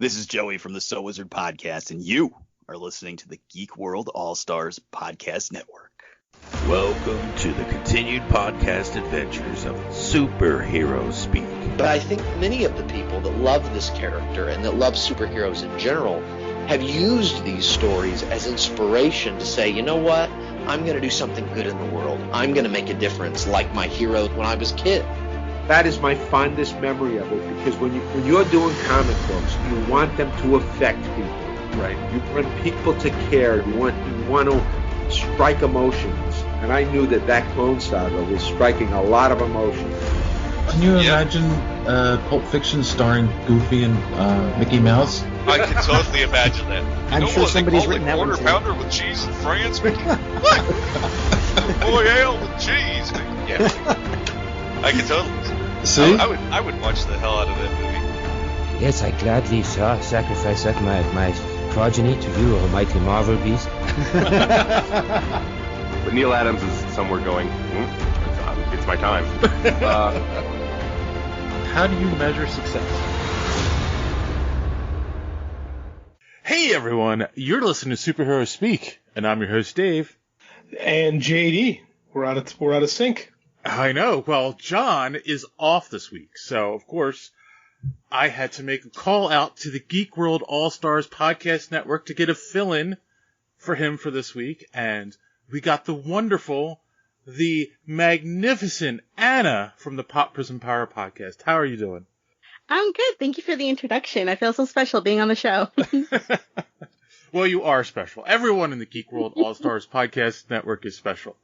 This is Joey from the So Wizard Podcast, and you are listening to the Geek World All-Stars Podcast Network. Welcome to the continued podcast adventures of Superhero Speak. But I think many of the people that love this character and that love superheroes in general have used these stories as inspiration to say, you know what, I'm going to do something good in the world. I'm going to make a difference like my hero when I was a kid. That is my fondest memory of it, because when you're doing comic books, you want them to affect people. Right. You want people to care. You want to strike emotions. And I knew that Clone Saga was striking a lot of emotions. Can you imagine Pulp Fiction starring Goofy and Mickey Mouse? I can totally imagine that. I'm sure somebody's written that one quarter pounder with cheese in France. What? Royale with cheese. Yeah, I can totally. See? I would watch the hell out of that movie. Yes, I gladly sacrifice up my progeny to you, almighty Marvel beast. But Neil Adams is somewhere going, it's my time. How do you measure success? Hey everyone, you're listening to Superhero Speak, and I'm your host Dave. And JD, we're out of sync. I know. Well, John is off this week, so of course I had to make a call out to the Geek World All-Stars Podcast Network to get a fill-in for him for this week, and we got the wonderful, the magnificent Anna from the Pop Prison Power Podcast. How are you doing? I'm good. Thank you for the introduction. I feel so special being on the show. Well, you are special. Everyone in the Geek World All-Stars Podcast Network is special.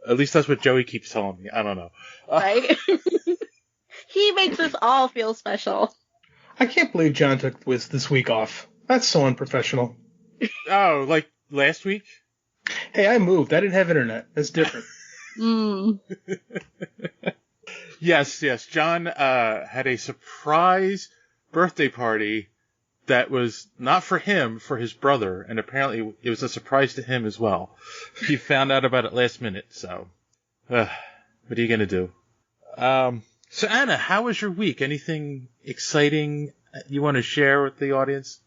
At least that's what Joey keeps telling me. I don't know. Right? He makes us all feel special. I can't believe John took this week off. That's so unprofessional. Oh, like last week? Hey, I moved. I didn't have internet. That's different. Yes. John had a surprise birthday party that was not for him, for his brother, and apparently it was a surprise to him as well. He found out about it last minute, so what are you going to do? So Anna, how was your week? Anything exciting you want to share with the audience?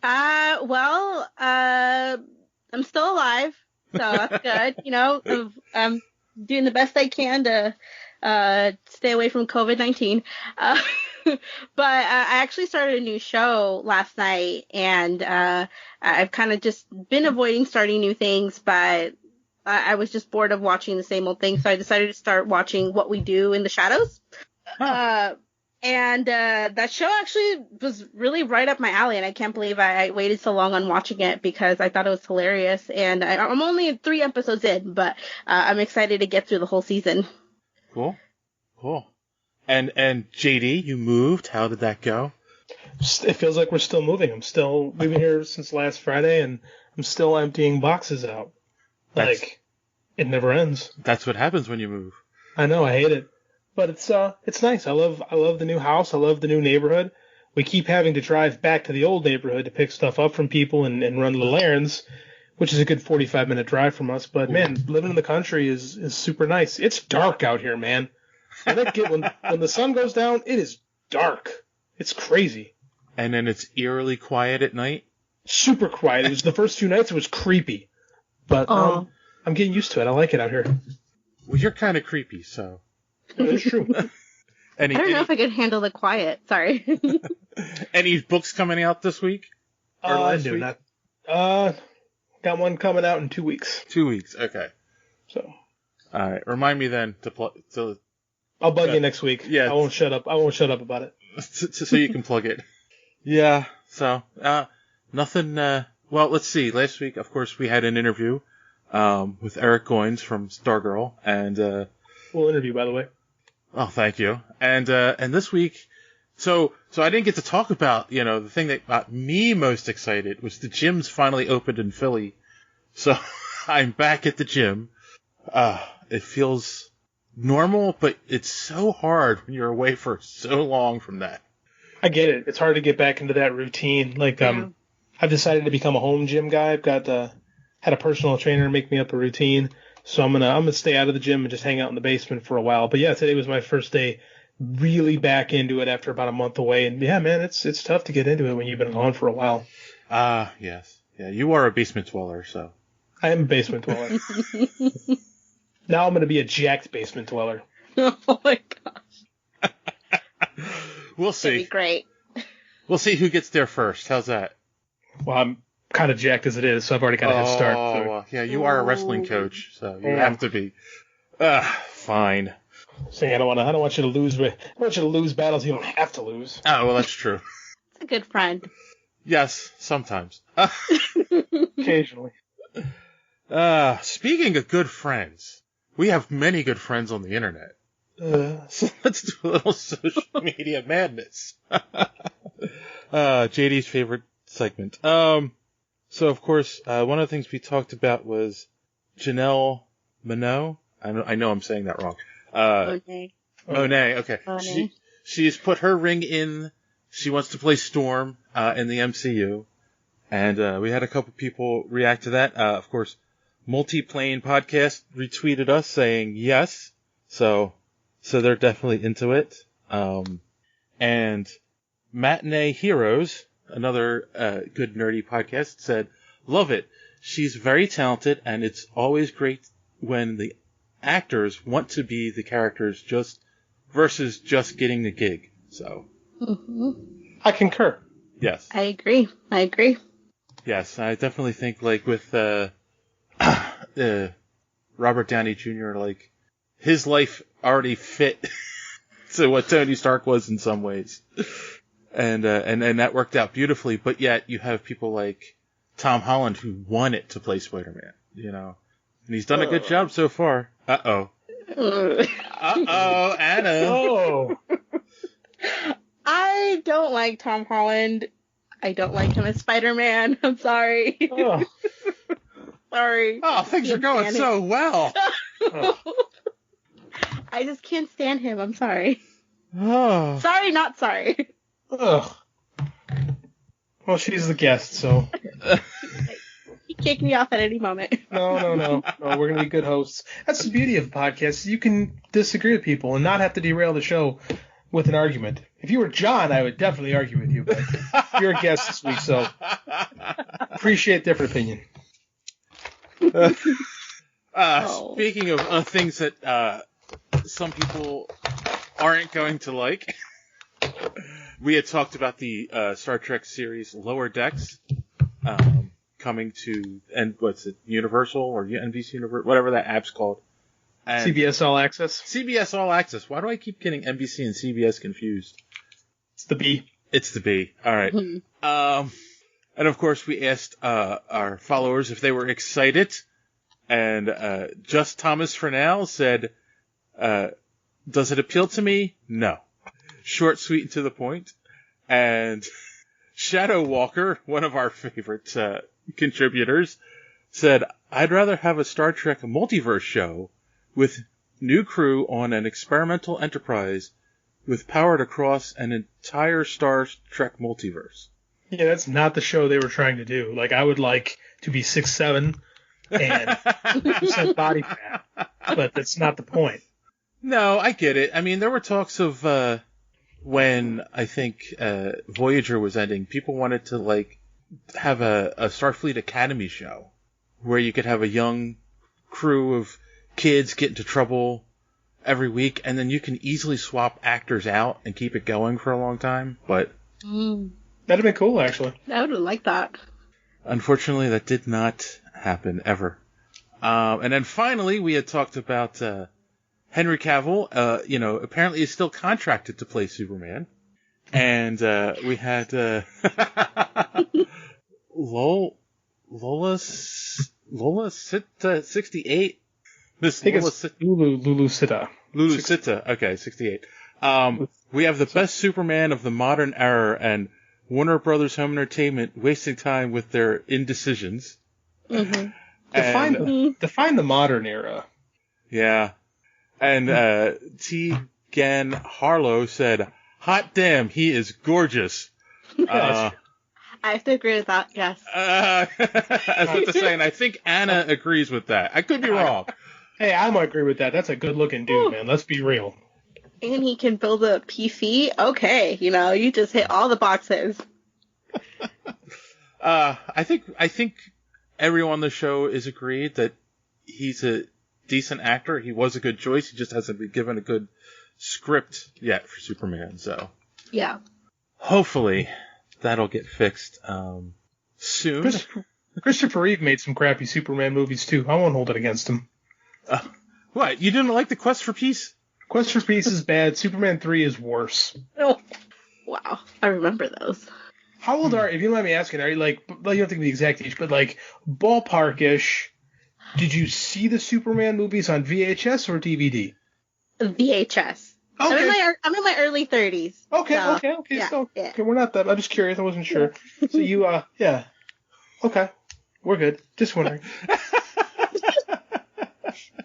Well, I'm still alive, so that's good. You know, I'm doing the best I can to stay away from COVID-19. But I actually started a new show last night, and I've kind of just been avoiding starting new things, but I was just bored of watching the same old thing, so I decided to start watching What We Do in the Shadows. And that show actually was really right up my alley, and I can't believe I waited so long on watching it because I thought it was hilarious. And I'm only 3 episodes in, but I'm excited to get through the whole season. Cool. And JD, you moved. How did that go? It feels like we're still moving. We've been here since last Friday, and I'm still emptying boxes out. It never ends. That's what happens when you move. I know, I hate it. But it's nice. I love the new house. I love the new neighborhood. We keep having to drive back to the old neighborhood to pick stuff up from people and run little errands, which is a good 45-minute drive from us. But man, living in the country is super nice. It's dark out here, man. When the sun goes down, it is dark. It's crazy. And then it's eerily quiet at night? Super quiet. It was the first 2 nights. It was creepy. But I'm getting used to it. I like it out here. Well, you're kind of creepy, so. It's true. I don't know if I could handle the quiet. Sorry. Any books coming out this week? Or last week? Got one coming out in 2 weeks. 2 weeks, okay. So. All right. Remind me then to I'll bug you next week. Yeah. I won't shut up about it. So you can plug it. Yeah. So, nothing, well, let's see. Last week, of course, we had an interview, with Eric Goins from Stargirl, and, Cool interview, by the way. Oh, thank you. And this week, so I didn't get to talk about, the thing that got me most excited was the gym's finally opened in Philly. So I'm back at the gym. It feels normal, but it's so hard when you're away for so long from that. I get it. It's hard to get back into that routine. I've decided to become a home gym guy. I've got had a personal trainer make me up a routine. So I'm gonna stay out of the gym and just hang out in the basement for a while. But yeah, today was my first day really back into it after about a month away. And yeah, man, it's tough to get into it when you've been gone for a while. Yes. Yeah, you are a basement dweller, so. I am a basement dweller. Now I'm going to be a jacked basement dweller. Oh my gosh. We'll see. That'd be great. We'll see who gets there first. How's that? Well, I'm kind of jacked as it is, so I've already got a head start. So. Well, yeah, you are a wrestling coach, so you have to be. Fine. Saying I don't want you to lose. I want you to lose battles you don't have to lose. Oh, well, that's true. It's a good friend. Yes, sometimes. Occasionally. Speaking of good friends, we have many good friends on the internet. So let's do a little social media madness. JD's favorite segment. So of course, one of the things we talked about was Janelle Monáe. I know I'm saying that wrong. Monáe. Okay. Monáe. She's put her ring in. She wants to play Storm in the MCU, and we had a couple people react to that. Of course, Multiplane Podcast retweeted us saying yes, so they're definitely into it. And Matinee Heroes, another good nerdy podcast, said, "Love it. She's very talented, and it's always great when the actors want to be the characters versus just getting the gig." So. Mm-hmm. I concur. Yes. I agree. Yes, I definitely think like with Robert Downey Jr., like his life already fit to what Tony Stark was in some ways, and that worked out beautifully. But yet you have people like Tom Holland who wanted to play Spider-Man, and he's done a good job so far. Uh-oh, Anna. Oh. I don't like Tom Holland. I don't like him as Spider-Man. I'm sorry. Oh. Sorry. Oh, things are going so well. I just can't stand him. I'm sorry. Oh. Sorry, not sorry. Ugh. Well, she's the guest, so. He kicked me off at any moment. No. We're going to be good hosts. That's the beauty of podcasts. You can disagree with people and not have to derail the show with an argument. If you were John, I would definitely argue with you, but you're a guest this week, so appreciate different opinion. Speaking of things that some people aren't going to like, we had talked about the Star Trek series Lower Decks coming to, and what's it, Universal or NBC Universal, whatever that app's called. And CBS All Access? CBS All Access. Why do I keep getting NBC and CBS confused? It's the B. It's the B. All right. And of course, we asked our followers if they were excited. And Just Thomas for now said, does it appeal to me? No. Short, sweet, and to the point. And Shadow Walker, one of our favorite contributors, said, I'd rather have a Star Trek multiverse show with new crew on an experimental enterprise with power to cross an entire Star Trek multiverse. Yeah, that's not the show they were trying to do. Like, I would like to be 6'7" and 100% body fat, but that's not the point. No, I get it. I mean, there were talks of when I think Voyager was ending, people wanted to like have a Starfleet Academy show where you could have a young crew of kids get into trouble every week, and then you can easily swap actors out and keep it going for a long time. But that'd have been cool, actually. I would have liked that. Unfortunately, that did not happen ever. And then finally, we had talked about Henry Cavill. Apparently is still contracted to play Superman, and we had Lola Sita 68. Miss Lulu Sita. Lulu Sita. Okay, 68. We have the best Superman of the modern era, and Warner Brothers Home Entertainment wasting time with their indecisions. Mm-hmm. Define the modern era. Yeah. And T. Harlow said, hot damn, he is gorgeous. I have to agree with that, yes. I was about to say, and I think Anna agrees with that. I could be wrong. Hey, I might agree with that. That's a good-looking dude, man. Let's be real. And he can build a PC. Okay, you just hit all the boxes. I think everyone on the show is agreed that he's a decent actor. He was a good choice. He just hasn't been given a good script yet for Superman. So yeah, hopefully that'll get fixed soon. Christopher Reeve made some crappy Superman movies too. I won't hold it against him. What? You didn't like the Quest for Peace? Quest for Peace is bad. Superman 3 is worse. Oh, wow. I remember those. How old if you don't mind me asking, are you like, you don't think of the exact age, but like ballpark-ish, did you see the Superman movies on VHS or DVD? VHS. Okay. I'm in my early 30s. Okay, so, okay. Yeah, So, yeah. okay, we're not that. I'm just curious. I wasn't sure. So you, yeah. Okay. We're good. Just wondering.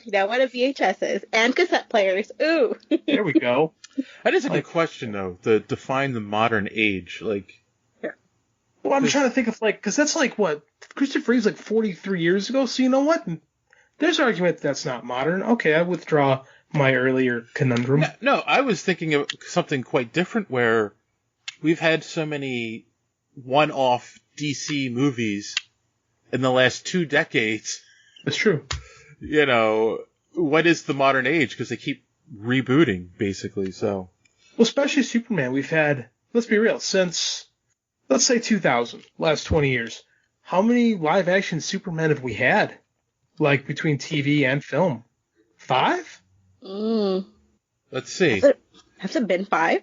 You know what a VHS is. And cassette players. Ooh. There we go. That is a good question, though, to define the modern age. Like, well, I'm trying to think of, like, because that's like, what, Christopher Reeve's like 43 years ago, so you know what? There's an argument that's not modern. Okay, I withdraw my earlier conundrum. No, I was thinking of something quite different where we've had so many one-off DC movies in the last 2 decades. That's true. What is the modern age? Because they keep rebooting, basically, so. Well, especially Superman, we've had, let's be real, since, let's say 2000, last 20 years, how many live-action Superman have we had? Like, between TV and film? 5? Let's see. Has it been 5?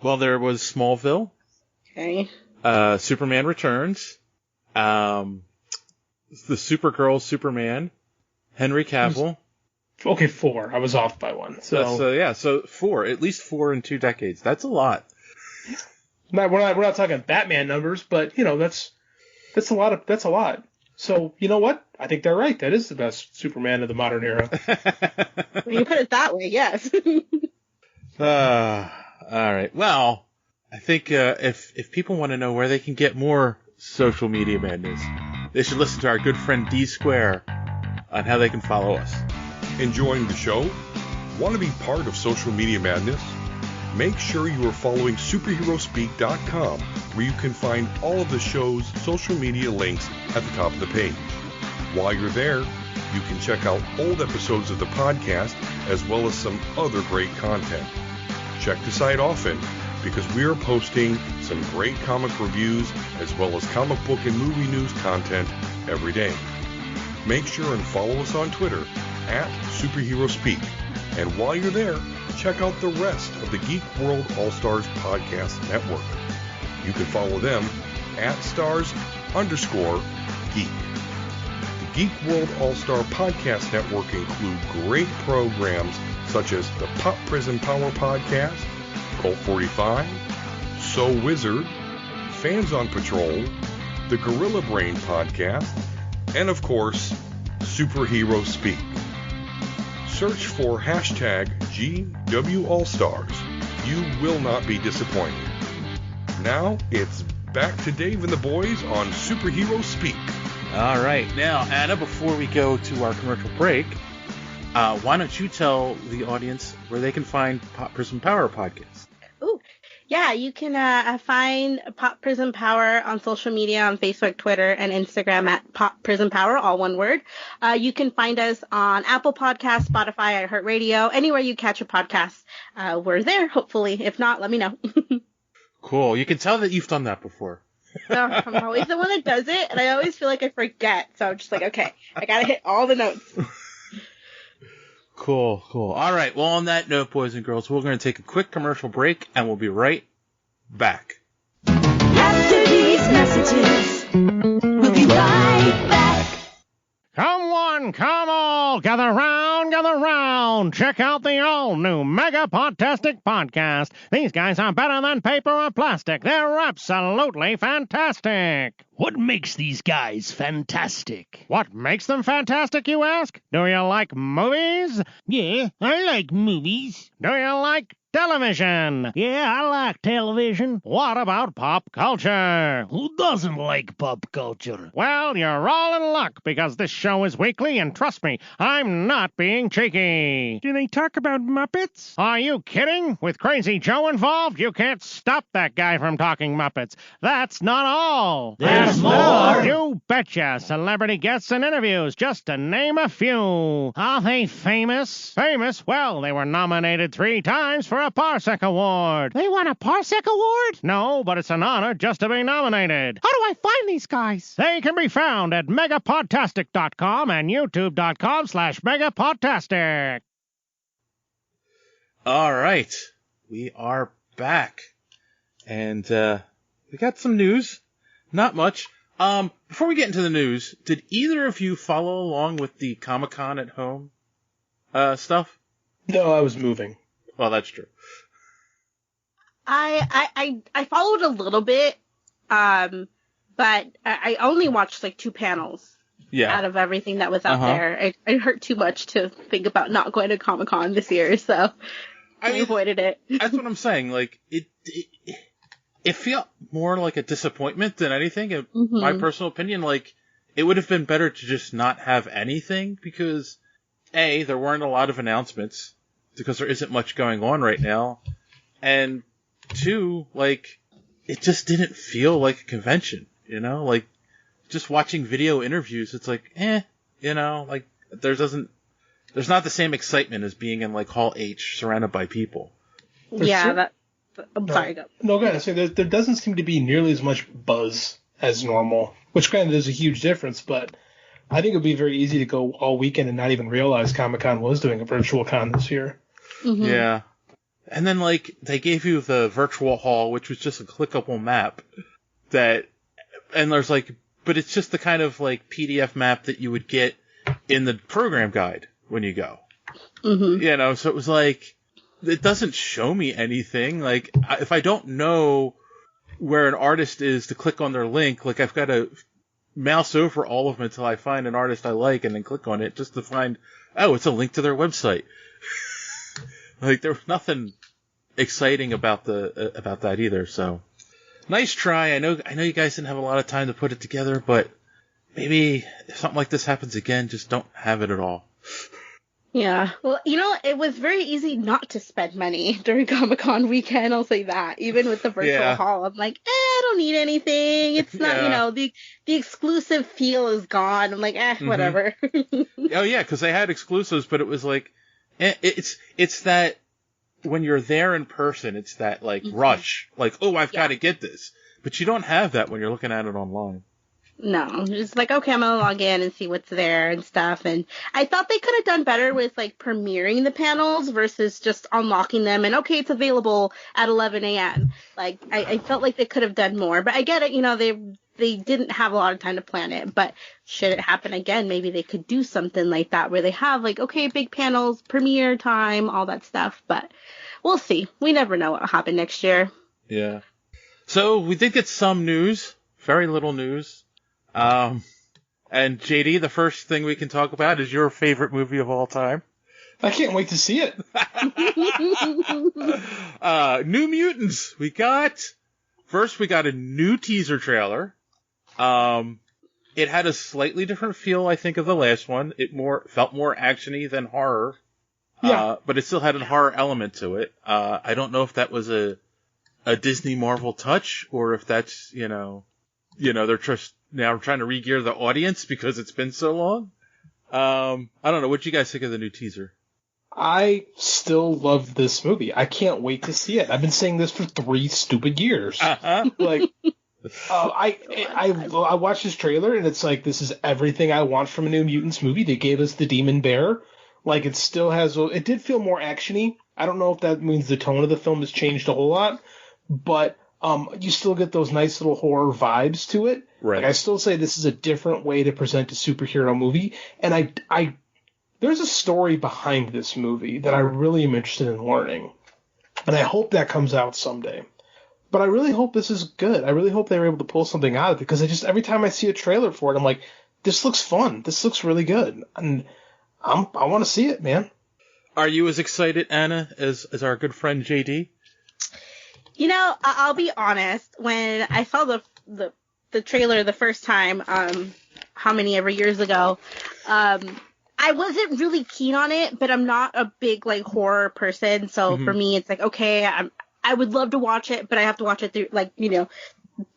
Well, there was Smallville. Okay. Superman Returns. The Supergirl Superman. Henry Cavill. Okay, 4. I was off by 1. So 4. At least 4 in 2 decades. That's a lot. We're not talking Batman numbers, but that's a lot. That's a lot. So you know what? I think they're right. That is the best Superman of the modern era. When you put it that way, yes. All right. Well, I think if people want to know where they can get more social media madness, they should listen to our good friend D Square on how they can follow us. Enjoying the show? Want to be part of social media madness? Make sure you are following superheroespeak.com, where you can find all of the show's social media links at the top of the page. While you're there, you can check out old episodes of the podcast as well as some other great content. Check the site often because we are posting some great comic reviews as well as comic book and movie news content every day. Make sure and follow us on Twitter at SuperheroSpeak. And while you're there, check out the rest of the Geek World All-Stars Podcast Network. You can follow them at @stars_geek. The Geek World All-Star Podcast Network include great programs such as the Pop Prison Power Podcast, Cult 45, So Wizard, Fans on Patrol, the Gorilla Brain Podcast, and of course, Superhero Speak. Search for #GWAllStars. You will not be disappointed. Now it's back to Dave and the boys on Superhero Speak. All right. Now, Anna, before we go to our commercial break, why don't you tell the audience where they can find Pop Prison Power podcast? Ooh. Yeah, you can find Pop Prison Power on social media on Facebook, Twitter, and Instagram at Pop Prison Power, all one word. You can find us on Apple Podcasts, Spotify, iHeartRadio, anywhere you catch a podcast. We're there, hopefully. If not, let me know. Cool. You can tell that you've done that before. I'm always the one that does it, and I always feel like I forget. So I'm just like, okay, I got to hit all the notes. Cool. All right. Well, on that note, boys and girls, we're going to take a quick commercial break, and we'll be right back. After these messages, we'll be right back. Come one, come all, gather round, check out the all-new Mega Podtastic Podcast. These guys are better than paper or plastic. They're absolutely fantastic. What makes these guys fantastic? What makes them fantastic, you ask? Do you like movies? Yeah, I like movies. Do you like television. Yeah, I like television. What about pop culture? Who doesn't like pop culture? Well, you're all in luck because this show is weekly, and trust me, I'm not being cheeky. Do they talk about Muppets? Are you kidding? With Crazy Joe involved, you can't stop that guy from talking Muppets. That's not all. There's more. You betcha. Celebrity guests and interviews, just to name a few. Are they famous? Famous? Well, they were nominated 3 times for a Parsec Award. They won a Parsec Award? No, but it's an honor just to be nominated. How do I find these guys? They can be found at megapodtastic.com and youtube.com/megapodtastic. All right. We are back. And we got some news. Not much. Before we get into the news, did either of you follow along with the Comic-Con at home stuff? No, I was moving. Well, that's true. I followed a little bit, but I only watched like 2 panels. Yeah. Out of everything that was out there. It hurt too much to think about not going to Comic-Con this year, so I avoided it. That's what I'm saying. Like, it felt more like a disappointment than anything. In my personal opinion, like, it would have been better to just not have anything because, A, there weren't a lot of announcements because there isn't much going on right now. And 2, like, it just didn't feel like a convention, you know? Like, just watching video interviews, it's like, you know, like, there's not the same excitement as being in, like, Hall H surrounded by people. Yeah, I'm sorry. No, go ahead. So there doesn't seem to be nearly as much buzz as normal, which granted is a huge difference, but I think it would be very easy to go all weekend and not even realize Comic-Con was doing a virtual con this year. Mm-hmm. Yeah. And then, like, they gave you the virtual hall, which was just a clickable map and there's, like, but it's just the kind of, like, PDF map that you would get in the program guide when you go. Mm-hmm. You know, so it was like, it doesn't show me anything. Like, if I don't know where an artist is to click on their link, like, I've got to mouse over all of them until I find an artist I like and then click on it just to find, oh, it's a link to their website. Like, there was nothing exciting about that either, so. Nice try. I know you guys didn't have a lot of time to put it together, but maybe if something like this happens again, just don't have it at all. Yeah. Well, you know, it was very easy not to spend money during Comic-Con weekend, I'll say that. Even with the virtual hall, I'm like, I don't need anything. It's not, you know, the exclusive feel is gone. I'm like, whatever. Oh, yeah, because they had exclusives, but it was like, it's that when you're there in person, it's that, like, rush. Like, oh, I've got to get this. But you don't have that when you're looking at it online. No, it's like, okay, I'm going to log in and see what's there and stuff. And I thought they could have done better with, like, premiering the panels versus just unlocking them and, okay, it's available at 11 a.m. Like, I felt like they could have done more. But I get it, you know, they didn't have a lot of time to plan it. But should it happen again, maybe they could do something like that where they have, like, okay, big panels, premiere time, all that stuff. But we'll see. We never know what will happen next year. Yeah. So we did get some news, very little news. And JD, the first thing we can talk about is your favorite movie of all time. I can't wait to see it. New Mutants. We got a new teaser trailer. It had a slightly different feel, I think, of the last one. It felt more actiony than horror. Yeah. But it still had a horror element to it. I don't know if that was a Disney Marvel touch or if that's, you know, they're just now trying to re-gear the audience because it's been so long. I don't know. What'd you guys think of the new teaser? I still love this movie. I can't wait to see it. I've been saying this for 3 stupid years. Like, I watched this trailer and it's like, this is everything I want from a New Mutants movie. They gave us the Demon Bear. Like, it still has, it did feel more actiony. I don't know if that means the tone of the film has changed a whole lot, but you still get those nice little horror vibes to it. Right. Like, I still say this is a different way to present a superhero movie, and there's a story behind this movie that I really am interested in learning, and I hope that comes out someday. But I really hope this is good. I really hope they were able to pull something out of it, because every time I see a trailer for it, I'm like, this looks fun. This looks really good, and I want to see it, man. Are you as excited, Anna, as our good friend JD? You know, I'll be honest. When I saw the trailer the first time, how many ever years ago, I wasn't really keen on it, but I'm not a big like horror person, so for me it's like, okay, I would love to watch it, but I have to watch it through like, you know,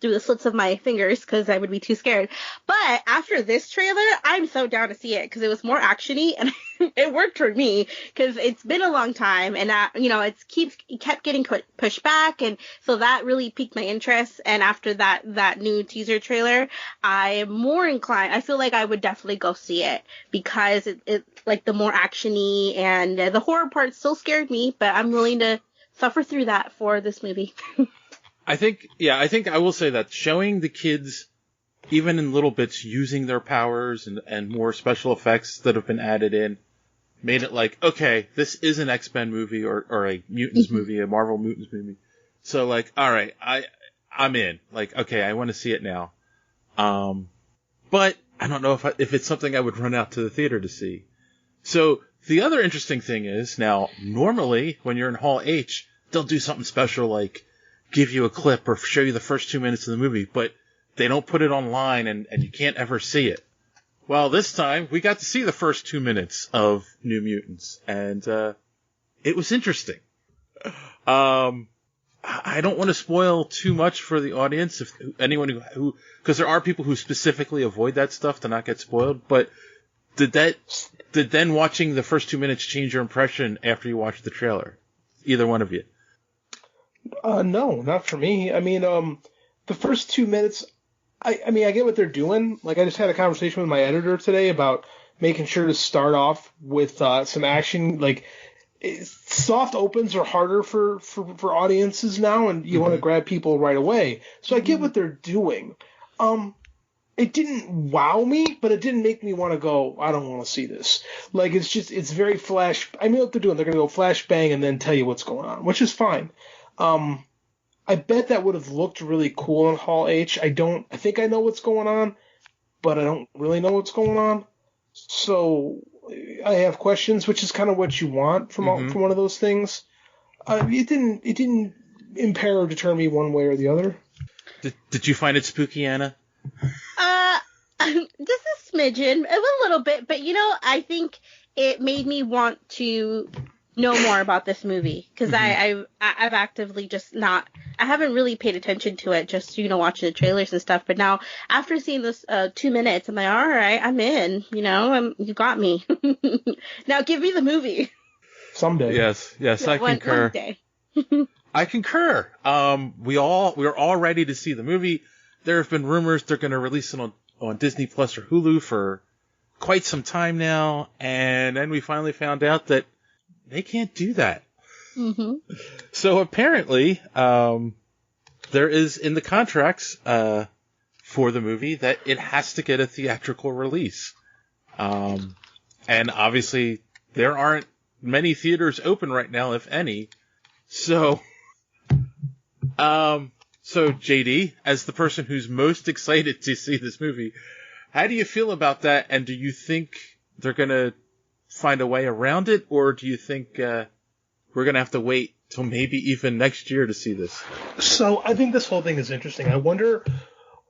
through the slits of my fingers because I would be too scared. But after this trailer, I'm so down to see it because it was more actiony and it worked for me because it's been a long time and you know, it kept getting pushed back, and so that really piqued my interest. And after that new teaser trailer, I'm more inclined. I feel like I would definitely go see it because it like the more actiony, and the horror part still scared me, but I'm willing to suffer through that for this movie. I think I will say that showing the kids, even in little bits, using their powers and more special effects that have been added in, made it like, okay, this is an X-Men movie or a Mutants movie, a Marvel Mutants movie. So like, all right, I'm in. Like, okay, I want to see it now. But I don't know if it's something I would run out to the theater to see. So the other interesting thing is, now, normally when you're in Hall H, they'll do something special like give you a clip or show you the first 2 minutes of the movie, but they don't put it online and you can't ever see it. Well, this time we got to see the first 2 minutes of New Mutants, and it was interesting. I don't want to spoil too much for the audience, if anyone who because there are people who specifically avoid that stuff to not get spoiled, but did then watching the first 2 minutes change your impression after you watched the trailer? Either one of you? No, not for me. I mean, the first 2 minutes, I mean, I get what they're doing. Like, I just had a conversation with my editor today about making sure to start off with some action. Like, soft opens are harder for audiences now, and you want to grab people right away. So I get what they're doing. It didn't wow me, but it didn't make me want to go, I don't want to see this. Like, it's very flash. I know what they're doing. They're going to go flash bang and then tell you what's going on, which is fine. I bet that would have looked really cool in Hall H. I think I know what's going on, but I don't really know what's going on. So I have questions, which is kind of what you want from one of those things. It didn't impair or deter me one way or the other. Did you find it spooky, Anna? Just a smidgen, a little bit, but you know, I think it made me want to know more about this movie because I've actively just I haven't really paid attention to it, just, you know, watching the trailers and stuff. But now after seeing this 2 minutes, I'm like, all right, I'm in, you know, you got me. Now give me the movie. Someday. Yes, Yeah, I concur. One day. I concur. We're all ready to see the movie. There have been rumors they're going to release it on Disney Plus or Hulu for quite some time now, and then we finally found out that they can't do that. So apparently, there is in the contracts for the movie that it has to get a theatrical release. And obviously, there aren't many theaters open right now, if any. So JD, as the person who's most excited to see this movie, how do you feel about that? And do you think they're going to find a way around it? Or do you think we're going to have to wait till maybe even next year to see this? So I think this whole thing is interesting. I wonder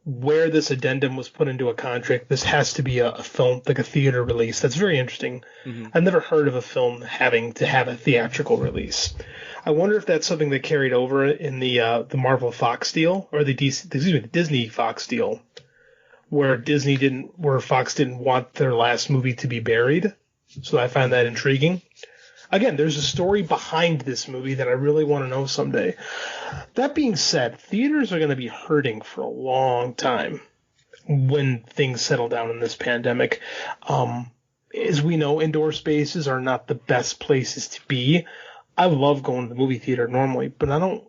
where this addendum was put into a contract. This has to be a film, like a theater release. That's very interesting. I've never heard of a film having to have a theatrical release. I wonder if that's something that carried over in the Marvel Fox deal, or the Disney Fox deal, where Fox didn't want their last movie to be buried. So I find that intriguing. Again, there's a story behind this movie that I really want to know someday. That being said, theaters are going to be hurting for a long time when things settle down in this pandemic. As we know, indoor spaces are not the best places to be. I love going to the movie theater normally, but I don't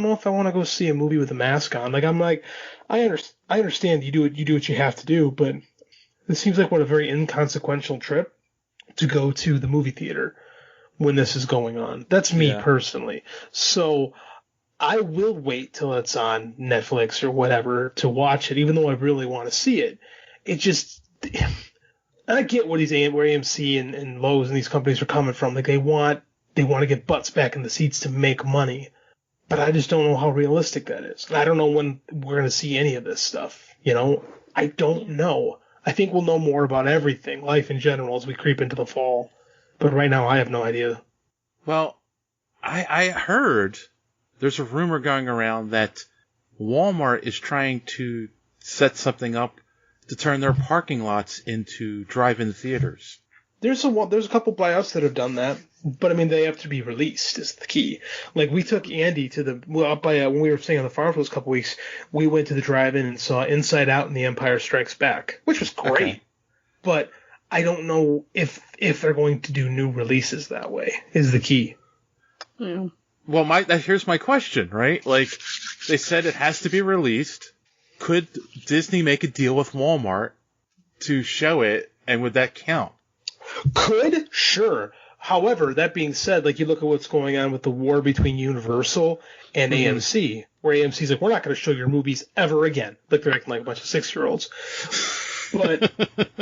know if I want to go see a movie with a mask on. I understand you do what you have to do, but this seems like a very inconsequential trip to go to the movie theater when this is going on. That's me personally. So I will wait till it's on Netflix or whatever to watch it, even though I really want to see it. It just, I get what where AMC and Lowe's and these companies are coming from. Like they want to get butts back in the seats to make money, but I just don't know how realistic that is. And I don't know when we're going to see any of this stuff. You know, I don't know. I think we'll know more about everything, life in general, as we creep into the fall. But right now, I have no idea. Well, I heard there's a rumor going around that Walmart is trying to set something up to turn their parking lots into drive-in theaters. There's a couple by us that have done that, but I mean they have to be released is the key. Like we took Andy to up by when we were staying on the farm for those couple weeks, we went to the drive-in and saw Inside Out and The Empire Strikes Back, which was great. Okay. But I don't know if they're going to do new releases that way is the key. Mm. Well, here's my question, right? Like they said it has to be released. Could Disney make a deal with Walmart to show it, and would that count? Could, sure. However, that being said, like you look at what's going on with the war between Universal and AMC, where AMC's like, we're not going to show your movies ever again. Like they're acting like a bunch of 6-year-olds. But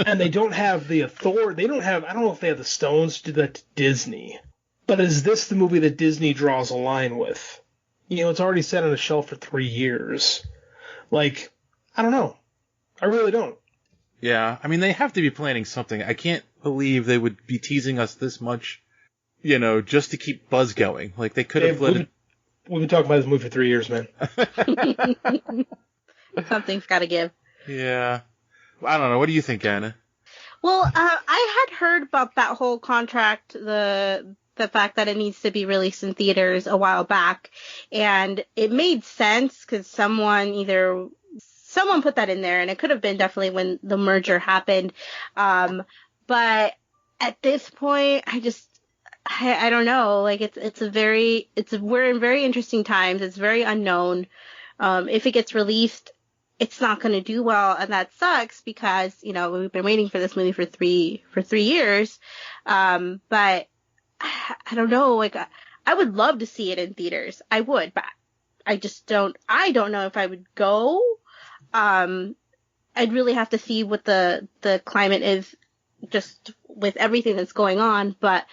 and they don't have the authority. I don't know if they have the stones to do that to Disney. But is this the movie that Disney draws a line with? You know, it's already sat on a shelf for 3 years. Like, I don't know. I really don't. Yeah, I mean, they have to be planning something. I can't believe they would be teasing us this much, you know, just to keep buzz going. Like, they could have we've been talking about this movie for 3 years, man. Something's got to give. Yeah. I don't know. What do you think, Anna? Well, I had heard about that whole contract, the fact that it needs to be released in theaters a while back, and it made sense because someone put that in there, and it could have been definitely when the merger happened. But at this point, I don't know. Like we're in very interesting times. It's very unknown. If it gets released, it's not going to do well, and that sucks because, you know, we've been waiting for this movie for 3 years. But I don't know. Like, I would love to see it in theaters. I would, but I don't know if I would go. I'd really have to see what the climate is just with everything that's going on, but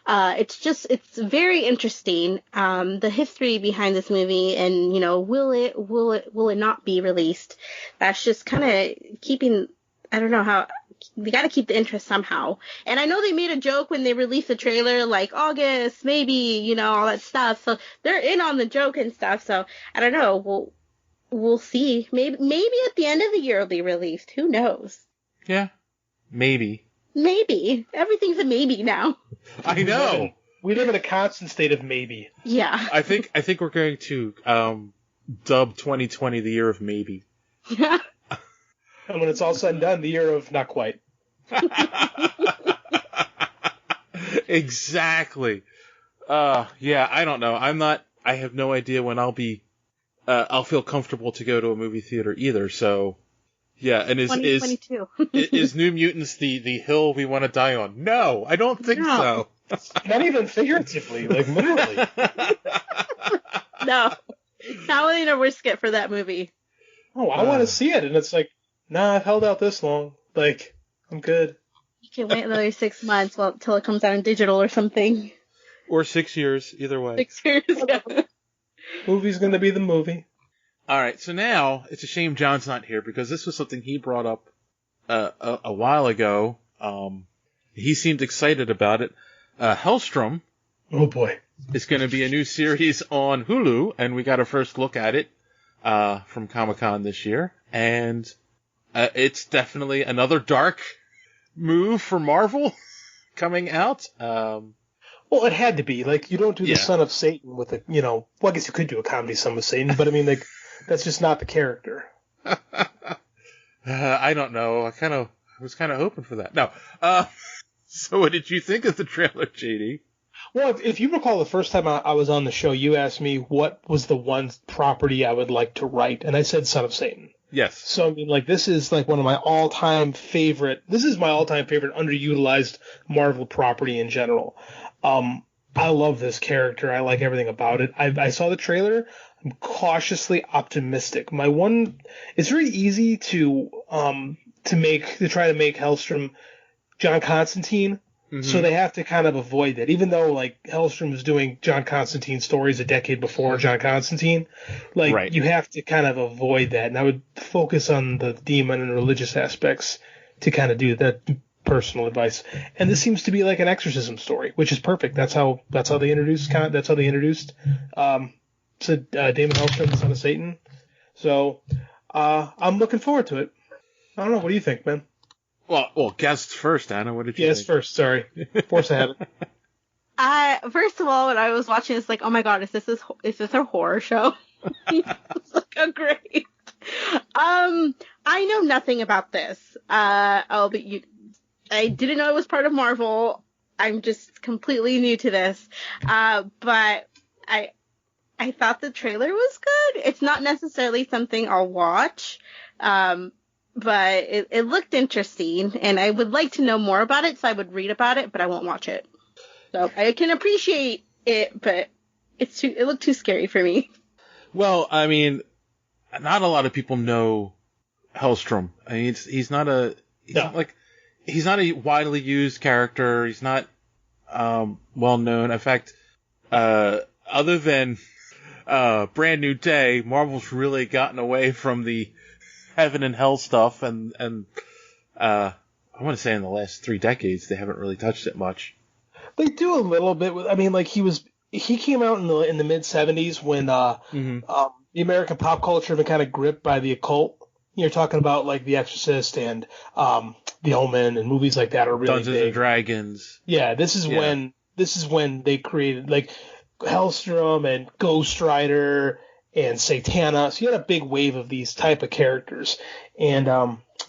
it's very interesting, the history behind this movie, and, you know, will it not be released? That's just kind of keeping, I don't know how, they got to keep the interest somehow. And I know they made a joke when they released the trailer, like August, maybe, you know, all that stuff. So they're in on the joke and stuff. So I don't know. We'll see. Maybe at the end of the year it'll be released. Who knows? Yeah. Maybe. Everything's a maybe now. I know. We live in a constant state of maybe. Yeah. I think we're going to dub 2020 the year of maybe. Yeah. And when it's all said and done, the year of not quite. Exactly. Yeah, I don't know. I have no idea when I'll feel comfortable to go to a movie theater either, so yeah, and is 2022. is New Mutants the hill we want to die on? No, I don't think so. Not even figuratively, like literally. No. Not willing to risk it for that movie. Oh, I want to see it, and it's like, nah, I've held out this long. Like, I'm good. You can wait another 6 months till it comes out in digital or something. Or 6 years, either way. 6 years, yeah. Movie's gonna be the movie. All right, so now it's a shame John's not here because this was something he brought up a while ago. He seemed excited about it. Hellstrom. Oh boy. Is going to be a new series on Hulu, and we got a first look at it from Comic-Con this year, and it's definitely another dark move for Marvel coming out. Well, it had to be. Like, you don't do the Son of Satan with well, I guess you could do a comedy Son of Satan, but I mean, like, that's just not the character. I don't know. I was kind of hoping for that. No. So what did you think of the trailer, JD? Well, if you recall, the first time I was on the show, you asked me what was the one property I would like to write, and I said Son of Satan. Yes. So, I mean, like, this is, like, one of my all-time favorite underutilized Marvel property in general. I love this character. I like everything about it. I saw the trailer. I'm cautiously optimistic. It's very easy to try to make Hellstrom John Constantine. So they have to kind of avoid that, even though like Hellstrom was doing John Constantine stories a decade before John Constantine. Like you have to kind of avoid that, and I would focus on the demon and religious aspects to kind of do that. Personal advice. And this seems to be like an exorcism story, which is perfect. That's how they introduced Damon Hellstrom, the son of Satan. So I'm looking forward to it. I don't know. What do you think, man? Well, guests first, Anna. What did you think? Yes, first. Sorry. Force ahead. First of all, when I was watching this, like, oh my god, is this a horror show? It's like, oh, great. I know nothing about this. I didn't know it was part of Marvel. I'm just completely new to this. But I thought the trailer was good. It's not necessarily something I'll watch. But it looked interesting, and I would like to know more about it, so I would read about it, but I won't watch it. So I can appreciate it, but it looked too scary for me. Well, I mean, not a lot of people know Hellstrom. I mean, he's not a widely used character. He's not well known. In fact, other than Brand New Day, Marvel's really gotten away from the heaven and hell stuff, and I want to say in the last 3 decades they haven't really touched it much. They do a little bit with. I mean, like he came out in the mid '70s when the American pop culture had been kind of gripped by the occult. You're talking about like The Exorcist and The Omen and movies like that are really Dungeons big. and Dragons. Yeah, this is when they created like Hellstrom and Ghost Rider and Satana. So you had a big wave of these type of characters. And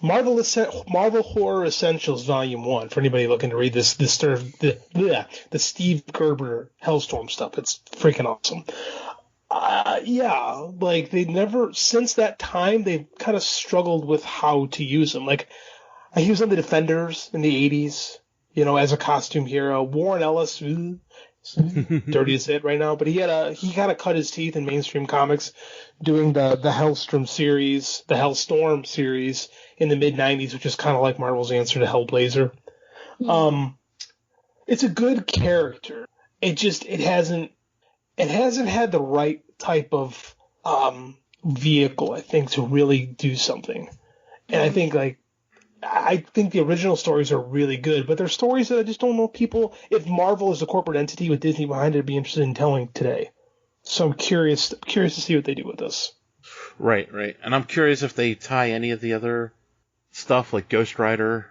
Marvel Horror Essentials Volume 1, for anybody looking to read the Steve Gerber Hellstorm stuff. It's freaking awesome. Like they never, since that time, they've kind of struggled with how to use him. Like, he was on the Defenders in the 80s, as a costume hero. Warren Ellis, dirty as it right now, but he kind of cut his teeth in mainstream comics doing the Hellstrom series, the Hellstorm series in the mid 90s, which is kind of like Marvel's answer to Hellblazer. It's a good character. It hasn't had the right type of vehicle, I think, to really do something. And I think the original stories are really good, but they're stories that I just don't know if Marvel is a corporate entity with Disney behind it, would be interested in telling today. So I'm curious to see what they do with this. Right. And I'm curious if they tie any of the other stuff like Ghost Rider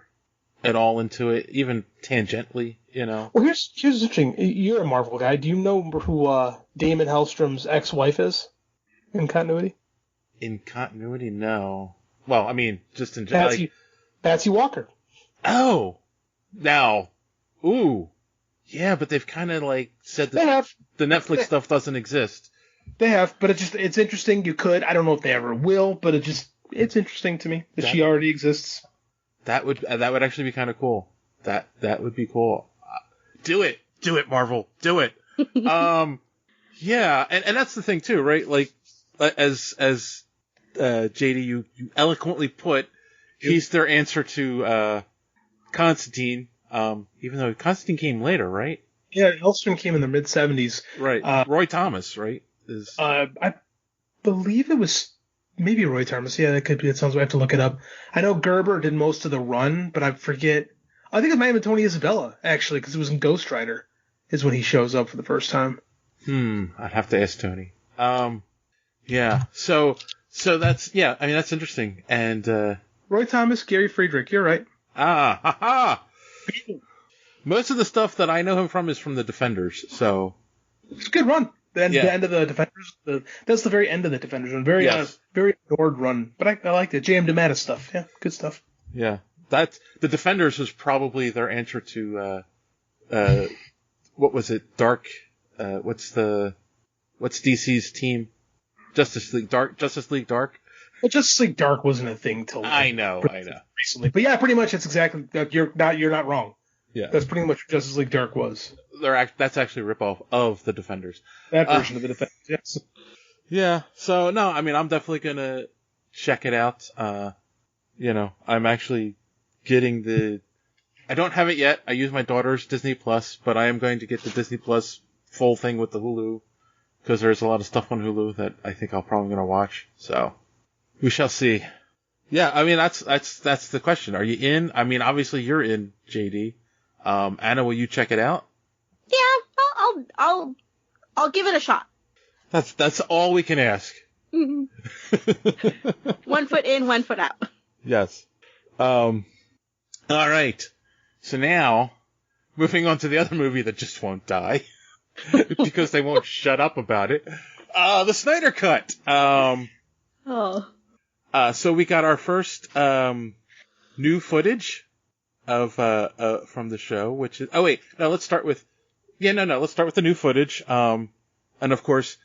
at all into it, even tangentially, Well, here's interesting. You're a Marvel guy. Do you know who Damon Hellstrom's ex-wife is in continuity? In continuity, no. Well, I mean, just in general. Patsy Walker. Oh, now, ooh, yeah, but they've kind of like said that the Netflix stuff doesn't exist. They have, but it's interesting. You could, I don't know if they ever will, but it's interesting to me that she already exists. That would actually be kind of cool. That would be cool. Do it, Marvel, do it. Yeah, and that's the thing too, right? Like, as JD, you eloquently put. He's their answer to Constantine, even though Constantine came later, right? Yeah, Hellstrom came in the mid-'70s. Right. Roy Thomas, right? I believe it was maybe Roy Thomas. Yeah, that could be. It sounds. I have to look it up. I know Gerber did most of the run, but I forget. I think it might have been Tony Isabella, actually, because it was in Ghost Rider is when he shows up for the first time. I'd have to ask Tony. Yeah. So that's, I mean, that's interesting. And, Roy Thomas, Gary Friedrich, you're right. Most of the stuff that I know him from is from the Defenders, so. It's a good run. The end of the Defenders. That's the very end of the Defenders run. Very ignored run. But I liked it. J.M. DeMatteis stuff. Yeah, good stuff. Yeah. The Defenders was probably their answer to, what was it? Dark, what's DC's team? Justice League Dark? Well, Justice League Dark wasn't a thing till I know. Recently. But yeah, pretty much it's exactly, you're not wrong. Yeah. That's pretty much what Justice League Dark was. That's actually a ripoff of the Defenders. That version of the Defenders, yes. Yeah. So no, I mean, I'm definitely gonna check it out. I'm actually getting the I don't have it yet. I use my daughter's Disney Plus, but I am going to get the Disney Plus full thing with the Hulu, because there's a lot of stuff on Hulu that I think I'm probably going to watch. So we shall see. Yeah, I mean, that's the question. Are you in? I mean, obviously you're in, JD. Anna, will you check it out? Yeah, I'll give it a shot. That's all we can ask. 1 foot in, 1 foot out. Yes. All right. So now, moving on to the other movie that just won't die because they won't shut up about it. The Snyder Cut. So we got our first new footage of from the show, which is let's start with the new footage. And of course,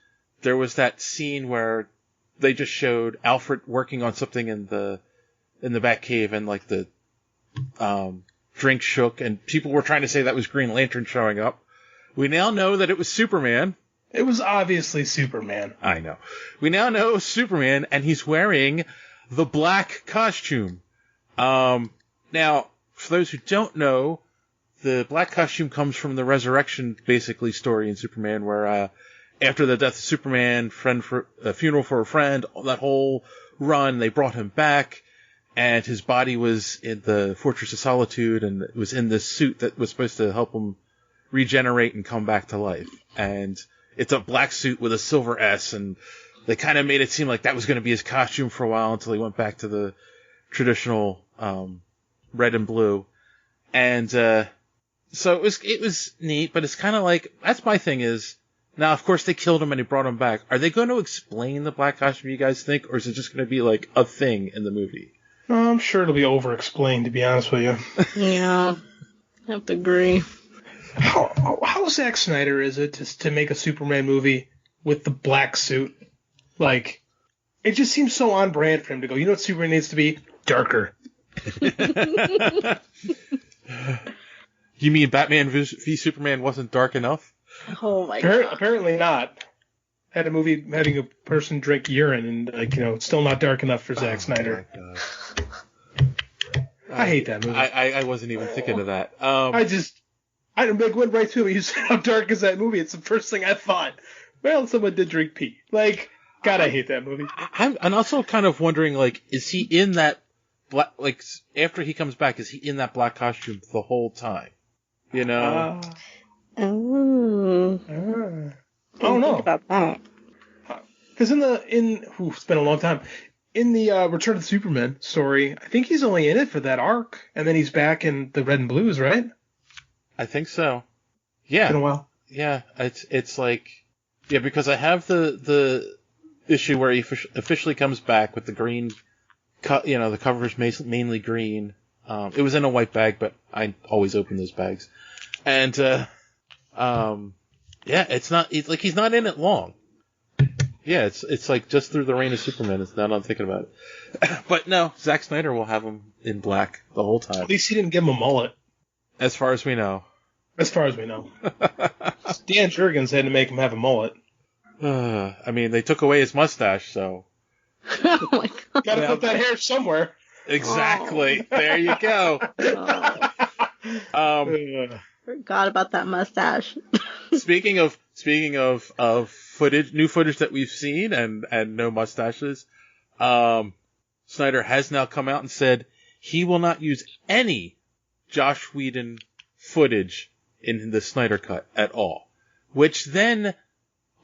there was that scene where they just showed Alfred working on something in the Batcave, and like the drink shook, and people were trying to say that was Green Lantern showing up. We now know that it was Superman. It was obviously Superman. I know. We now know it was Superman, and he's wearing the black costume. Now, for those who don't know, the black costume comes from the resurrection, basically, story in Superman, where after the death of Superman, funeral for a friend, that whole run, they brought him back, and his body was in the Fortress of Solitude, and it was in this suit that was supposed to help him regenerate and come back to life. And it's a black suit with a silver S, and they kind of made it seem like that was going to be his costume for a while until he went back to the traditional red and blue. And so it was neat, but it's kind of like, that's my thing is, now of course they killed him and he brought him back. Are they going to explain the black costume, you guys think, or is it just going to be like a thing in the movie? I'm sure it'll be over-explained, to be honest with you. Yeah, I have to agree. How Zack Snyder is it to make a Superman movie with the black suit? Like, it just seems so on brand for him to go, you know what Superman needs to be? Darker. You mean Batman v Superman wasn't dark enough? Oh my god. Apparently not. Had a movie having a person drink urine, and it's still not dark enough for Zack Snyder. I hate that movie. I wasn't even thinking of that. I went right to it. You said, how dark is that movie? It's the first thing I thought. Well, someone did drink pee. Like, God, I hate that movie. I'm also kind of wondering, like, is he in that black, like, after he comes back, is he in that black costume the whole time? You know? I don't know. Think about that. Because it's been a long time. In the Return of the Superman story, I think he's only in it for that arc, and then he's back in the Red and Blues, right? I think so. Yeah. It's been a while. Yeah, it's like, yeah, because I have the issue where he officially comes back with the green, the cover is mainly green. It was in a white bag, but I always open those bags. And, he's not in it long. Yeah, it's like just through the reign of Superman. It's now I'm thinking about it. But no, Zack Snyder will have him in black the whole time. At least he didn't give him a mullet. As far as we know. Dan Jurgens had to make him have a mullet. I mean, they took away his mustache, so. Oh my god. Gotta put that hair somewhere. Exactly. Oh. There you go. Forgot about that mustache. Speaking of footage, new footage that we've seen and no mustaches, Snyder has now come out and said he will not use any Joss Whedon footage in the Snyder Cut at all, which then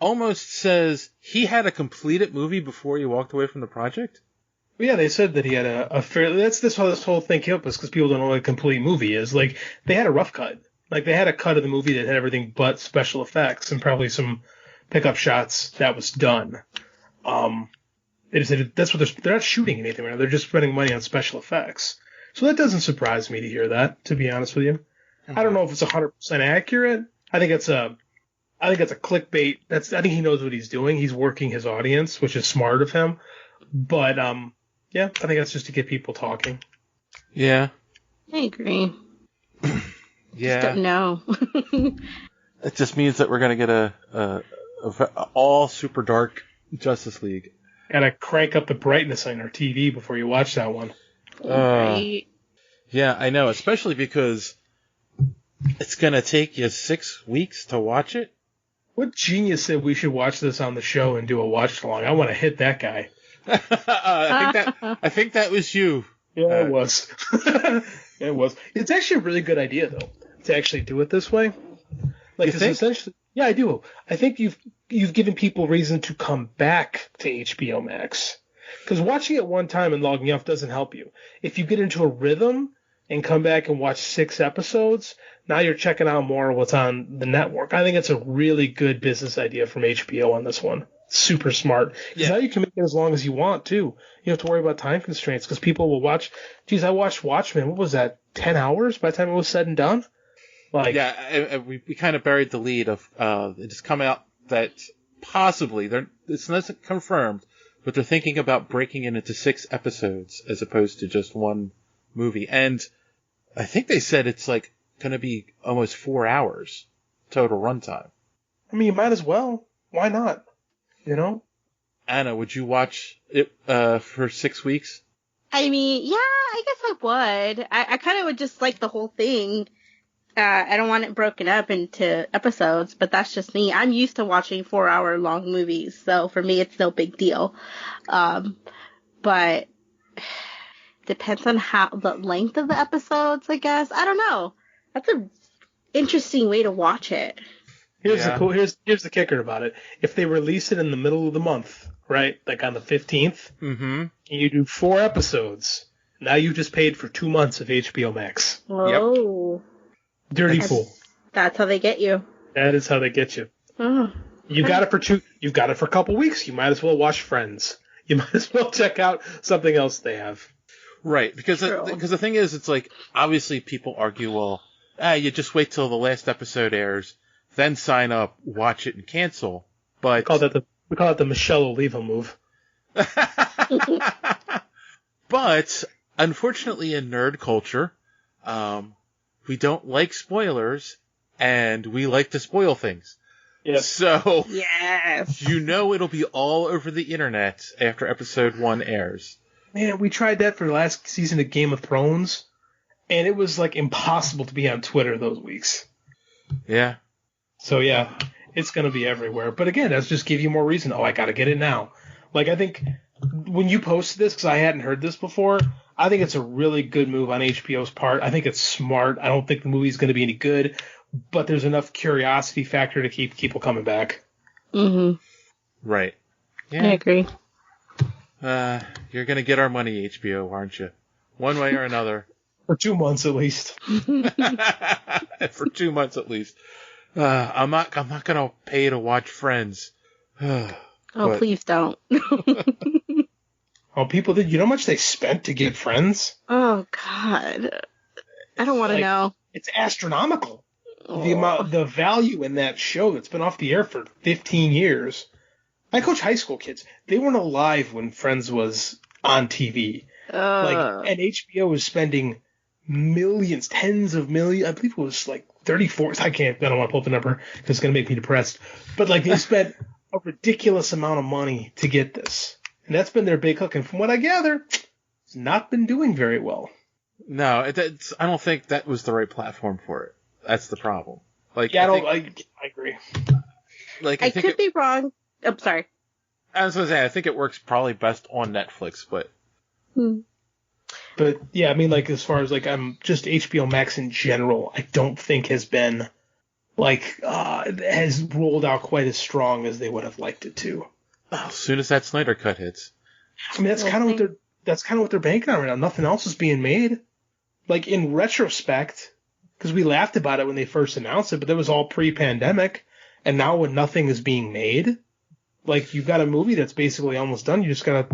almost says he had a completed movie before he walked away from the project. Yeah, they said that he had a fairly. That's how this whole thing came up, is because people don't know what a complete movie is. Like, they had a rough cut. Like, they had a cut of the movie that had everything but special effects and probably some pickup shots that was done. They just said that's what they're not shooting anything right now. They're just spending money on special effects. So that doesn't surprise me to hear that, to be honest with you. Mm-hmm. I don't know if it's 100% accurate. I think it's a clickbait. I think he knows what he's doing. He's working his audience, which is smart of him. But yeah, I think that's just to get people talking. Yeah. I agree. Yeah. Just don't know. It just means that we're going to get a all super dark Justice League. Gotta crank up the brightness on our TV before you watch that one. Right. Yeah, I know, especially because it's going to take you 6 weeks to watch it. What genius said we should watch this on the show and do a watch along? I want to hit that guy. I think that was you. Yeah, it was. It was. It's actually a really good idea, though, to actually do it this way. Like, it's essentially, yeah, I do. I think you've given people reason to come back to HBO Max. Because watching it one time and logging off doesn't help you. If you get into a rhythm and come back and watch 6 episodes, now you're checking out more of what's on the network. I think it's a really good business idea from HBO on this one. Super smart. Because now you can make it as long as you want, too. You don't have to worry about time constraints because people will watch. Geez, I watched Watchmen. What was that? 10 hours by the time it was said and done? Like, yeah, we kind of buried the lead of it has come out that possibly, it's not confirmed, but they're thinking about breaking it into 6 episodes as opposed to just one movie. And I think they said it's like going to be almost 4 hours total runtime. I mean, you might as well. Why not? You know? Anna, would you watch it for 6 weeks? I mean, yeah, I guess I would. I kind of would just like the whole thing. I don't want it broken up into episodes, but that's just me. I'm used to watching 4-hour-long movies, so for me, it's no big deal. But depends on how the length of the episodes, I guess. I don't know. That's an interesting way to watch it. Here's the kicker about it. If they release it in the middle of the month, right, like on the 15th, and you do 4 episodes, now you just paid for 2 months of HBO Max. Oh. Yep. Dirty fool. That's how they get you. That is how they get you. Oh. You got it for you've got it for a couple weeks. You might as well watch Friends. You might as well check out something else they have. Right, because the thing is, it's like, obviously people argue, well, you just wait till the last episode airs, then sign up, watch it, and cancel. But we call it the Michelle Oliva move. But unfortunately, in nerd culture, we don't like spoilers, and we like to spoil things. Yes. So, yes, it'll be all over the internet after episode 1 airs. Man, we tried that for the last season of Game of Thrones, and it was like impossible to be on Twitter those weeks. Yeah. So yeah, it's going to be everywhere. But again, that's just give you more reason. Oh, I got to get it now. Like, I think when you posted this, because I hadn't heard this before, I think it's a really good move on HBO's part. I think it's smart. I don't think the movie's going to be any good, but there's enough curiosity factor to keep people coming back. Mm-hmm. Right. Yeah. I agree. You're going to get our money, HBO, aren't you? One way or another. For 2 months at least. For 2 months at least. I'm not going to pay to watch Friends. Please don't. Oh, people did. You know how much they spent to get Friends? Oh God, I don't want to know. It's astronomical. The value in that show that's been off the air for 15 years. I coach high school kids. They weren't alive when Friends was on TV. And HBO was spending millions, tens of millions. I believe it was like 34. I don't want to pull up the number because it's going to make me depressed. But like they spent a ridiculous amount of money to get this. And that's been their big hook. And from what I gather, it's not been doing very well. No, I don't think that was the right platform for it. That's the problem. Like, yeah, I agree. Like, I could be wrong. I'm sorry. I was going to say, I think it works probably best on Netflix, but. But yeah, I mean, like, as far as like, just HBO Max in general, I don't think has been has rolled out quite as strong as they would have liked it to. As soon as that Snyder Cut hits. I mean, that's kind of what they're banking on right now. Nothing else is being made. Like, in retrospect, because we laughed about it when they first announced it, but that was all pre-pandemic, and now when nothing is being made, like, you've got a movie that's basically almost done. You just gotta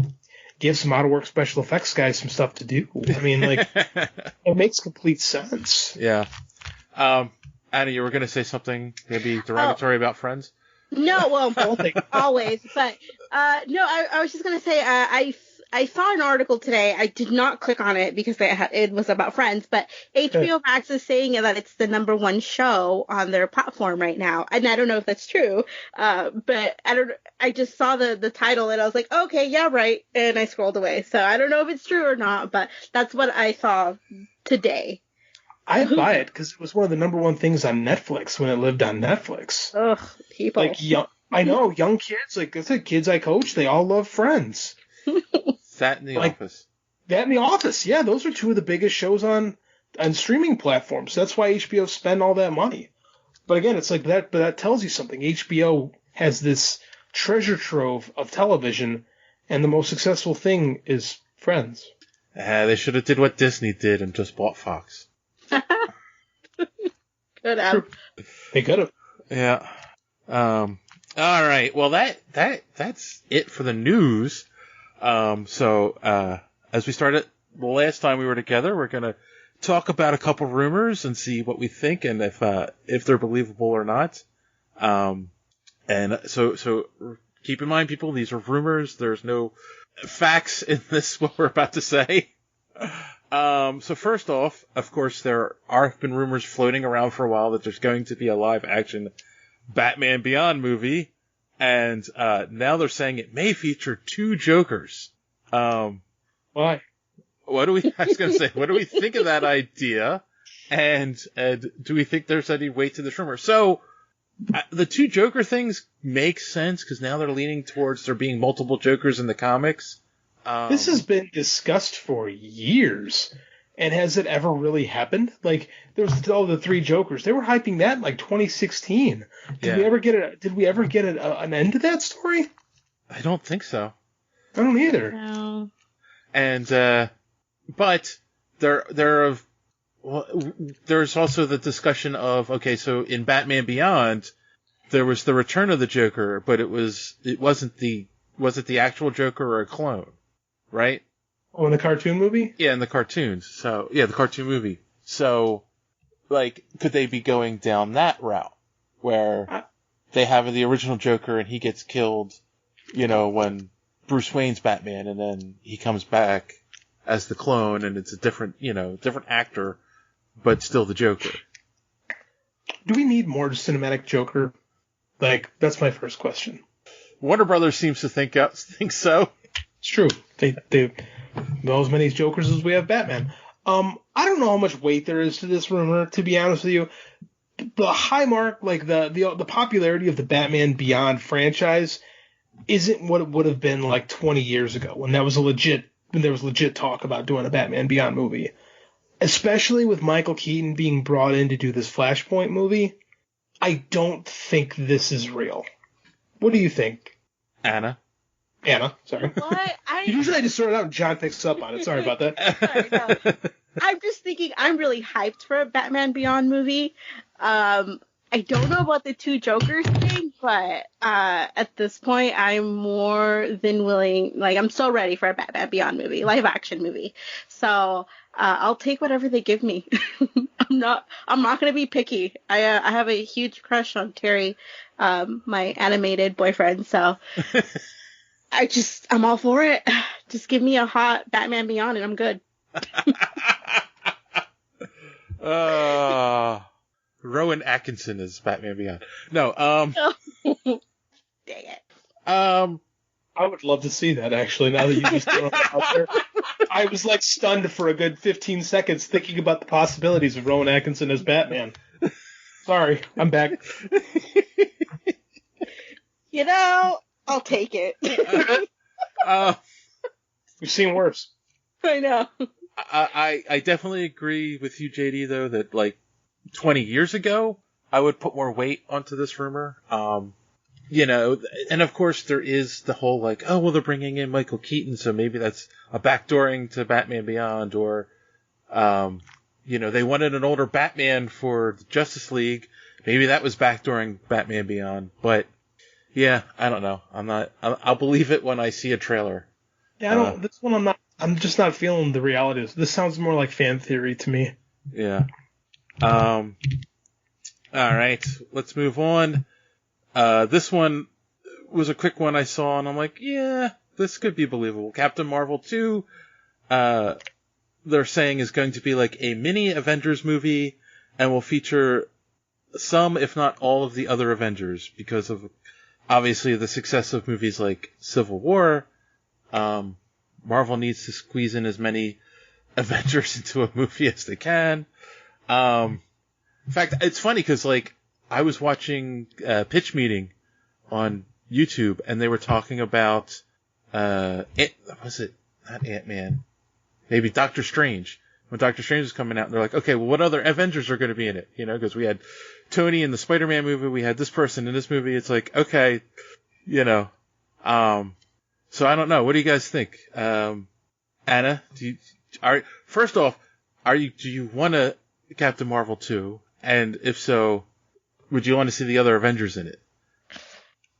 give some out-of-work special effects guys some stuff to do. I mean, like, it makes complete sense. Yeah. Anna, you were going to say something maybe derogatory about Friends? No, well, always. But no, I was just gonna say I saw an article today. I did not click on it because it was about Friends, but HBO Max is saying that it's the #1 show on their platform right now, and I don't know if that's true. But I just saw the title and I was like, okay, yeah, right, and I scrolled away. So I don't know if it's true or not, but that's what I saw today. I'd buy it because it was one of the number one things on Netflix when it lived on Netflix. Ugh, people. Like I know young kids, like I said, kids I coach, they all love Friends. That in the Office. That in the Office, yeah, those are two of the biggest shows on streaming platforms. That's why HBO spent all that money. But again, it's like that. But that tells you something. HBO has this treasure trove of television, and the most successful thing is Friends. They should have did what Disney did and just bought Fox. Could have. They could have. Yeah. All right. Well, that's it for the news. So as we started the last time we were together, we're gonna talk about a couple rumors and see what we think and if they're believable or not. And so keep in mind, people, these are rumors. There's no facts in this, what we're about to say. So first off, of course, there have been rumors floating around for a while that there's going to be a live action Batman Beyond movie. And, now they're saying it may feature 2 Jokers. Why? I was gonna say, what do we think of that idea? And do we think there's any weight to this rumor? So, the 2 Joker things make sense because now they're leaning towards there being multiple Jokers in the comics. This has been discussed for years. And has it ever really happened? Like, there was the 3 Jokers. They were hyping that in like 2016. Did we ever get an end to that story? I don't think so. I don't either. No. And but there's also the discussion of, okay, so in Batman Beyond there was the return of the Joker, but it wasn't the actual Joker or a clone, right? Oh, in the cartoon movie? Yeah, in the cartoons. So, yeah, the cartoon movie. So, like, could they be going down that route where they have the original Joker and he gets killed, when Bruce Wayne's Batman, and then he comes back as the clone and it's a different actor, but still the Joker. Do we need more cinematic Joker? Like, that's my first question. Warner Brothers seems to think so. It's true. They know as many Jokers as we have Batman. I don't know how much weight there is to this rumor, to be honest with you. The high mark, like the popularity of the Batman Beyond franchise isn't what it would have been like 20 years ago when there was legit talk about doing a Batman Beyond movie. Especially with Michael Keaton being brought in to do this Flashpoint movie, I don't think this is real. What do you think? Anna, sorry. What? Usually I just throw it out and John picks up on it. Sorry about that. Sorry, no. I'm just thinking I'm really hyped for a Batman Beyond movie. I don't know about the 2 Jokers thing, but at this point I'm more than willing, like I'm so ready for a Batman Beyond movie, live action movie. So I'll take whatever they give me. I'm not going to be picky. I have a huge crush on Terry, my animated boyfriend, so I'm all for it. Just give me a hot Batman Beyond and I'm good. Rowan Atkinson is Batman Beyond. No, Dang it. I would love to see that, actually, now that you just throw it out there. I was like stunned for a good 15 seconds thinking about the possibilities of Rowan Atkinson as Batman. Sorry, I'm back. I'll take it. We've seen worse. I know. I definitely agree with you, JD, though, that like 20 years ago, I would put more weight onto this rumor. And of course there is the whole like, oh, well, they're bringing in Michael Keaton, so maybe that's a backdooring to Batman Beyond, or, they wanted an older Batman for the Justice League. Maybe that was backdooring Batman Beyond, but yeah, I don't know. I'll believe it when I see a trailer. Yeah, this one I'm just not feeling the reality. This sounds more like fan theory to me. Yeah. All right, let's move on. This one was a quick one I saw, and I'm like, yeah, this could be believable. Captain Marvel 2, they're saying is going to be like a mini Avengers movie, and will feature some, if not all, of the other Avengers, because of, obviously, the success of movies like Civil War. Marvel needs to squeeze in as many Avengers into a movie as they can. In fact, it's funny because like I was watching Pitch Meeting on YouTube and they were talking about was it not Ant-Man? Maybe Doctor Strange. When Doctor Strange was coming out, and they're like, okay, well, what other Avengers are going to be in it? You know, because we had Tony in the Spider-Man movie, we had this person in this movie. It's like, okay, you know. So I don't know. What do you guys think? Anna, first off, do you want a Captain Marvel 2? And if so, would you want to see the other Avengers in it?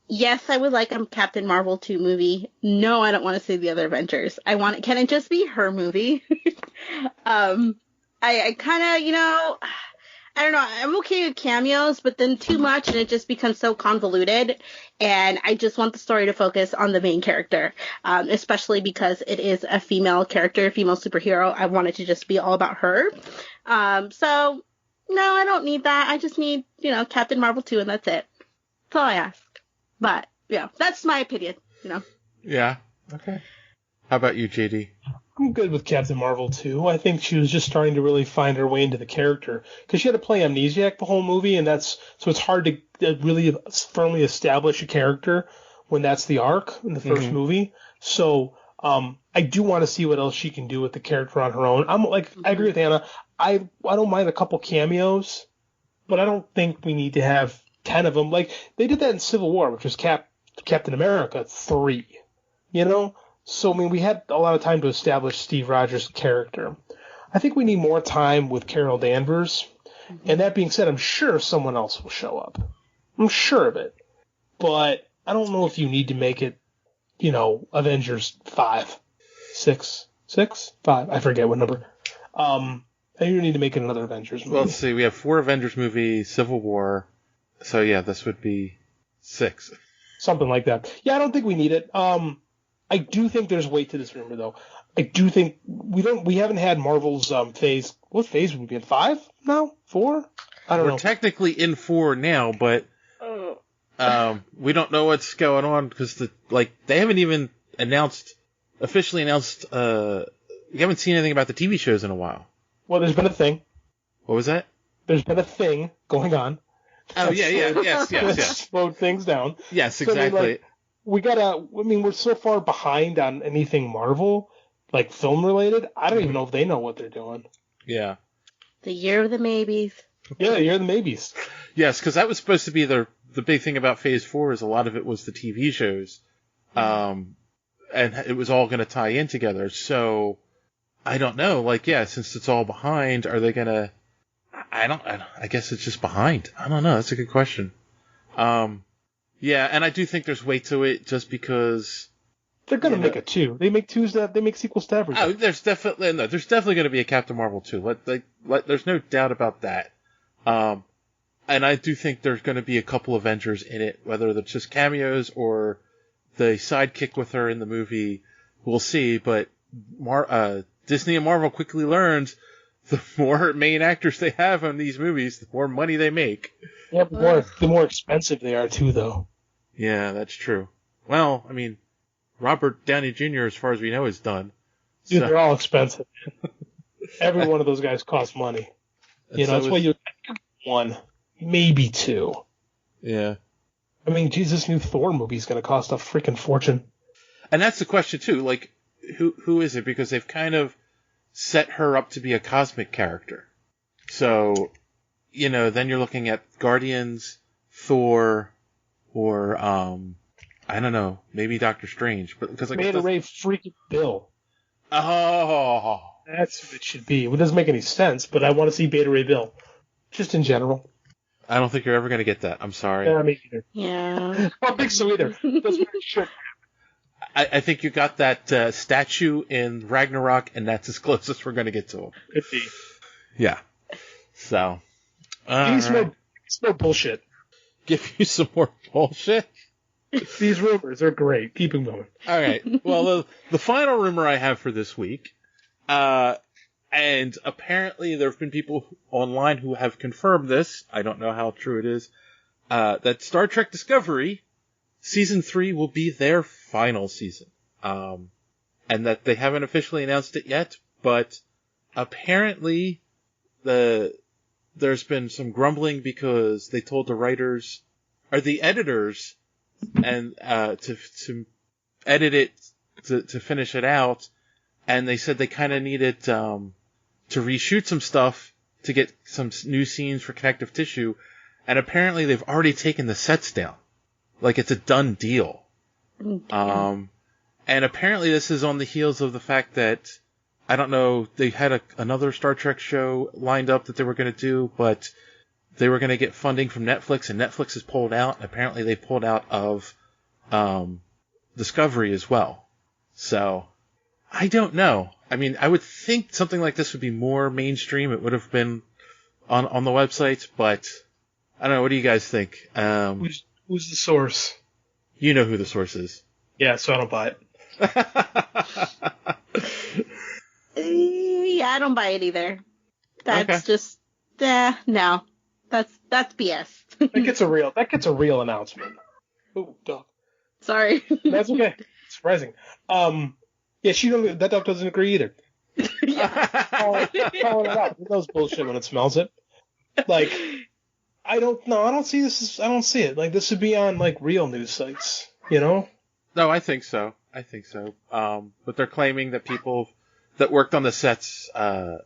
Yes, I would like a Captain Marvel 2 movie. No, I don't want to see the other Avengers. Can it just be her movie? I kind of, you know, I don't know. I'm okay with cameos, but then too much and it just becomes so convoluted. And I just want the story to focus on the main character, especially because it is a female character, female superhero. I want it to just be all about her. So, no, I don't need that. I just need, you know, Captain Marvel 2 and that's it. That's all I ask. But, yeah, that's my opinion, you know. Yeah. Okay. How about you, JD? I'm good with Captain Marvel 2. I think she was just starting to really find her way into the character because she had to play Amnesiac the whole movie, and so it's hard to really firmly establish a character when that's the arc in the first movie. So I do want to see what else she can do with the character on her own. I agree with Anna. I don't mind a couple cameos, but I don't think we need to have 10 of them. Like they did that in Civil War, which was Captain America 3. You know. So, I mean, we had a lot of time to establish Steve Rogers' character. I think we need more time with Carol Danvers. And that being said, I'm sure someone else will show up. I'm sure of it. But I don't know if you need to make it, you know, Avengers 5. 6? 5? I forget what number. I think you need to make it another Avengers movie. Well, let's see. We have 4 Avengers movies, Civil War. So, yeah, this would be 6. Something like that. Yeah, I don't think we need it. I do think there's weight to this rumor, though. I do think we haven't had Marvel's phase. What phase would we be in? 5 now? 4? I don't know. We're technically in 4 now, but we don't know what's going on because they haven't even officially announced. We haven't seen anything about the TV shows in a while. Well, there's been a thing. What was that? There's been a thing going on. Oh yeah, yes. Slowed things down. Yes, exactly. So, we're so far behind on anything Marvel, like film related. I don't even know if they know what they're doing. Yeah. The year of the maybes. Yeah, the year of the maybes. Yes, because that was supposed to be the big thing about Phase 4 is a lot of it was the TV shows. And it was all going to tie in together. So, I don't know. Since it's all behind, are they going to... I guess it's just behind. I don't know. That's a good question. Yeah, and I do think there's weight to it just because they're gonna make a 2. They make sequels to everything. Oh, there's definitely going to be a Captain Marvel 2. There's no doubt about that. And I do think there's going to be a couple Avengers in it, whether it's just cameos or the sidekick with her in the movie. We'll see. But Disney and Marvel quickly learned the more main actors they have on these movies, the more money they make. Yeah, the more expensive they are too, though. Yeah, that's true. Well, I mean, Robert Downey Jr., as far as we know, is done. Dude, they're all expensive. Every one of those guys costs money. That's why you get 1, maybe 2. Yeah. I mean, this new Thor movie is going to cost a freaking fortune. And that's the question too. Who is it? Because they've kind of set her up to be a cosmic character. So, then you're looking at Guardians, Thor, or I don't know, maybe Doctor Strange. But because Beta Ray freaking Bill. Oh, that's what it should be. It doesn't make any sense, but I want to see Beta Ray Bill, just in general. I don't think you're ever going to get that. I'm sorry. Yeah, me either. Yeah. I don't think so either. That's what it should. I think you got that statue in Ragnarok, and that's as close as we're going to get to him. Could be. Yeah. So. Give me some more bullshit. Give you some more bullshit? These rumors are great. Keep them going. All right. Well, the final rumor I have for this week, and apparently there have been people online who have confirmed this. I don't know how true it is. That Star Trek Discovery Season 3 will be their final season. And that they haven't officially announced it yet, but apparently there's been some grumbling because they told the writers or the editors and to edit it to finish it out, and they said they kind of needed to reshoot some stuff to get some new scenes for connective tissue, and apparently they've already taken the sets down, like it's a done deal. Okay. And apparently this is on the heels of the fact that, I don't know, they had another Star Trek show lined up that they were going to do, but they were going to get funding from Netflix, and Netflix has pulled out, and apparently they pulled out of Discovery as well. So, I don't know. I mean, I would think something like this would be more mainstream. It would have been on the website, but I don't know. What do you guys think? Who's the source? You know who the source is. Yeah, so I don't buy it. Yeah, I don't buy it either. That's just, no. That's BS. That gets a real announcement. Oh, dog. Sorry. That's okay. It's surprising. Yeah, that dog doesn't agree either. Calling it out. It knows bullshit when it smells it. Like, I don't see this. I don't see it. Like, this would be on, like, real news sites, you know? No, I think so. But they're claiming that people that worked on the sets, put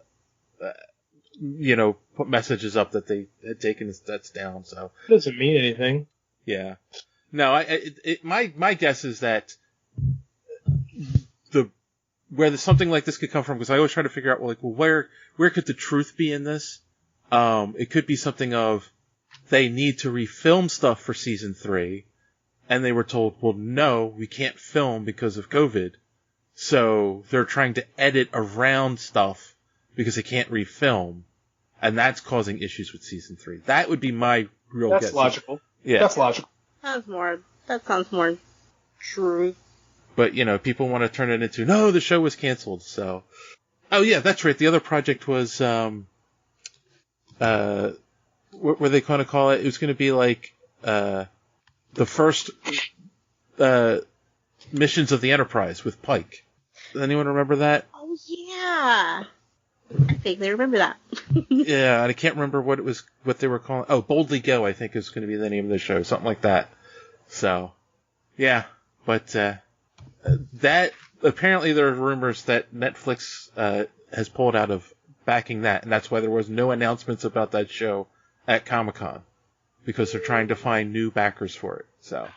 messages up that they had taken the sets down. So it doesn't mean anything. Yeah. No, my guess is that where something like this could come from, because I always try to figure out, where could the truth be in this? It could be something of they need to refilm stuff for season 3. And they were told, well, no, we can't film because of COVID. So they're trying to edit around stuff because they can't refilm. And that's causing issues with season 3. That would be my real guess. That's logical. Yeah. That's logical. That sounds more true. But, people want to turn it into, no, the show was canceled. So, oh yeah, that's right. The other project was, what were they going to call it? It was going to be like, the first missions of the Enterprise with Pike. Does anyone remember that? Oh yeah, I vaguely remember that. Yeah, and I can't remember what they were calling. Oh, Boldly Go, I think is going to be the name of the show, something like that. So, yeah, but that apparently there are rumors that Netflix has pulled out of backing that, and that's why there was no announcements about that show at Comic-Con. Because they're trying to find new backers for it. So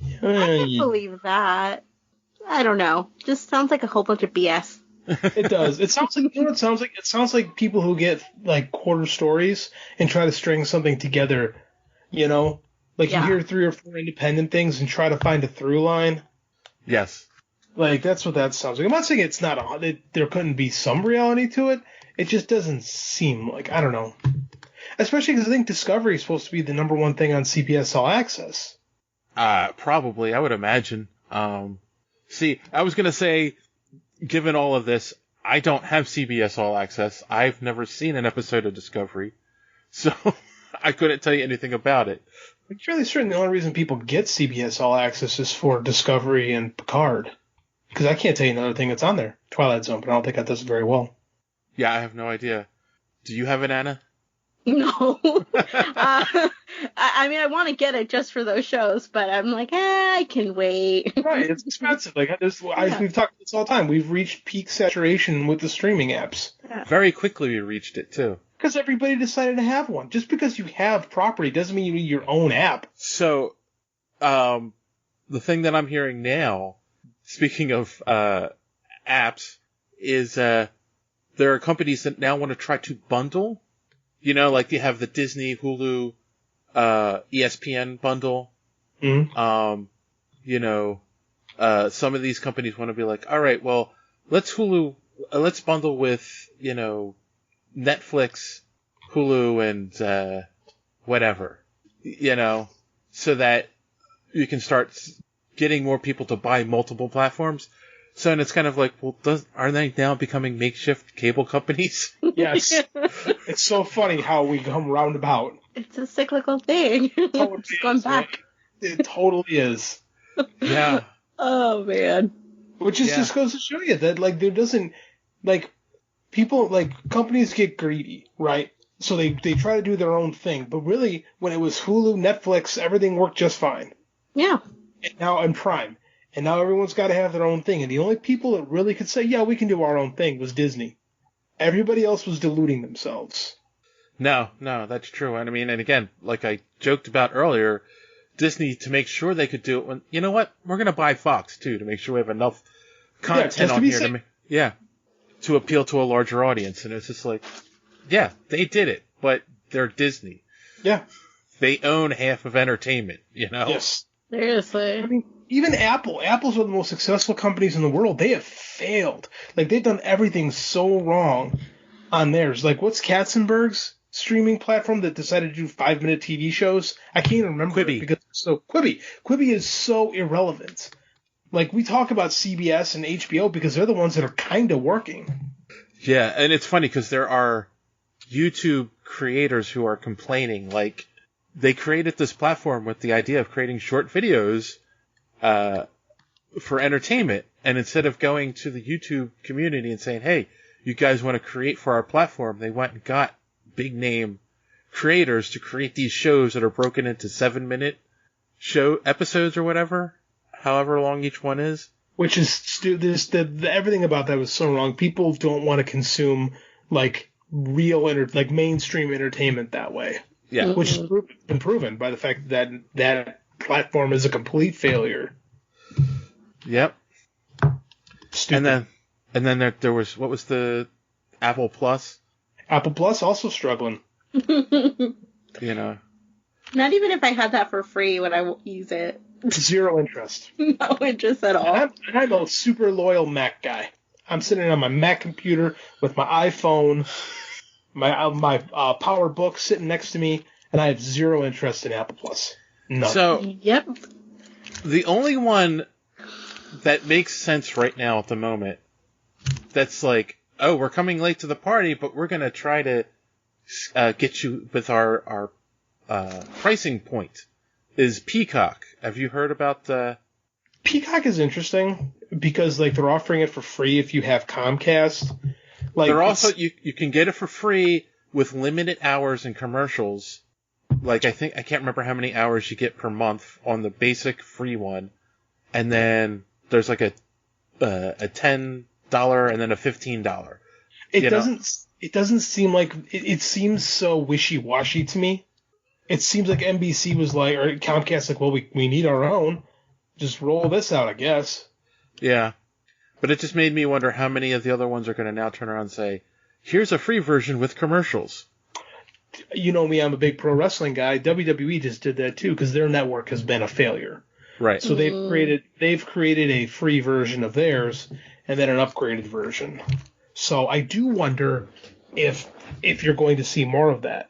I can't believe that. I don't know. Just sounds like a whole bunch of BS. It does. It sounds like, you know what it sounds like? It sounds like people who get like quarter stories and try to string something together. You know, like you hear 3 or 4 independent things and try to find a through line. Yes. Like that's what that sounds like. I'm not saying it's not there couldn't be some reality to it. It just doesn't seem like, I don't know. Especially because I think Discovery is supposed to be the number one thing on CBS All Access. Probably, I would imagine. See, I was going to say, given all of this, I don't have CBS All Access. I've never seen an episode of Discovery. So, I couldn't tell you anything about it. I'm fairly certain the only reason people get CBS All Access is for Discovery and Picard. Because I can't tell you another thing that's on there. Twilight Zone, but I don't think that does it very well. Yeah, I have no idea. Do you have it, Anna? No. I mean, I want to get it just for those shows, but I'm like, I can wait. Right, it's expensive. Like we've talked about this all the time. We've reached peak saturation with the streaming apps. Yeah. Very quickly we reached it, too. Because everybody decided to have one. Just because you have property doesn't mean you need your own app. So, the thing that I'm hearing now, speaking of apps, is there are companies that now want to try to bundle. You know, like you have the Disney, Hulu, ESPN bundle. Mm-hmm. Some of these companies want to be like, all right, well, let's bundle with, Netflix, Hulu, and whatever, so that you can start getting more people to buy multiple platforms. So, and it's kind of like, well, are they now becoming makeshift cable companies? Yes. It's so funny how we come roundabout. It's a cyclical thing. It's going back. It totally is. Yeah. Oh, man. Which just goes to show you that, like, there doesn't, like, people, like, companies get greedy, right? So they try to do their own thing. But really, when it was Hulu, Netflix, everything worked just fine. Yeah. And now in Prime. And now everyone's got to have their own thing. And the only people that really could say, yeah, we can do our own thing was Disney. Everybody else was deluding themselves. No, that's true. And I mean, and again, like I joked about earlier, Disney, to make sure they could do it, you know what? We're going to buy Fox, too, to make sure we have enough content on here to appeal to a larger audience. And it's just like, yeah, they did it, but they're Disney. Yeah. They own half of entertainment, you know? Yes. Seriously. I mean, even Apple. Apple's one of the most successful companies in the world. They have failed. Like, they've done everything so wrong on theirs. Like, what's Katzenberg's streaming platform that decided to do 5-minute TV shows? I can't even remember. Quibi. Because Quibi is so irrelevant. Like, we talk about CBS and HBO because they're the ones that are kind of working. Yeah, and it's funny because there are YouTube creators who are complaining, like, they created this platform with the idea of creating short videos for entertainment, and instead of going to the YouTube community and saying, hey, you guys want to create for our platform, they went and got big name creators to create these shows that are broken into 7-minute show episodes or whatever, however long each one is. Which is everything about that was so wrong. People don't want to consume like like mainstream entertainment that way. Yeah. Which has been proven by the fact that that platform is a complete failure. Yep. Stupid. And then there was, what was the Apple Plus? Apple Plus also struggling. You know. Not even if I had that for free would I use it. Zero interest. No interest at all. I'm a super loyal Mac guy. I'm sitting on my Mac computer with my iPhone, my PowerBook sitting next to me, and I have zero interest in Apple Plus. No. So, yep. The only one that makes sense right now at the moment that's like, oh, we're coming late to the party, but we're going to try to get you with our pricing point is Peacock. Have you heard about the... Peacock is interesting because like they're offering it for free if you have Comcast. Like they're also you can get it for free with limited hours and commercials. Like I can't remember how many hours you get per month on the basic free one, and then there's like a $10 and then a $15. It doesn't seem like it seems so wishy-washy to me. It seems like NBC was like, or Comcast like, well, we need our own. Just roll this out, I guess. Yeah. But it just made me wonder how many of the other ones are going to now turn around and say, here's a free version with commercials. You know me, I'm a big pro wrestling guy. WWE just did that too because their network has been a failure. Right. So they've created a free version of theirs and then an upgraded version. So I do wonder if you're going to see more of that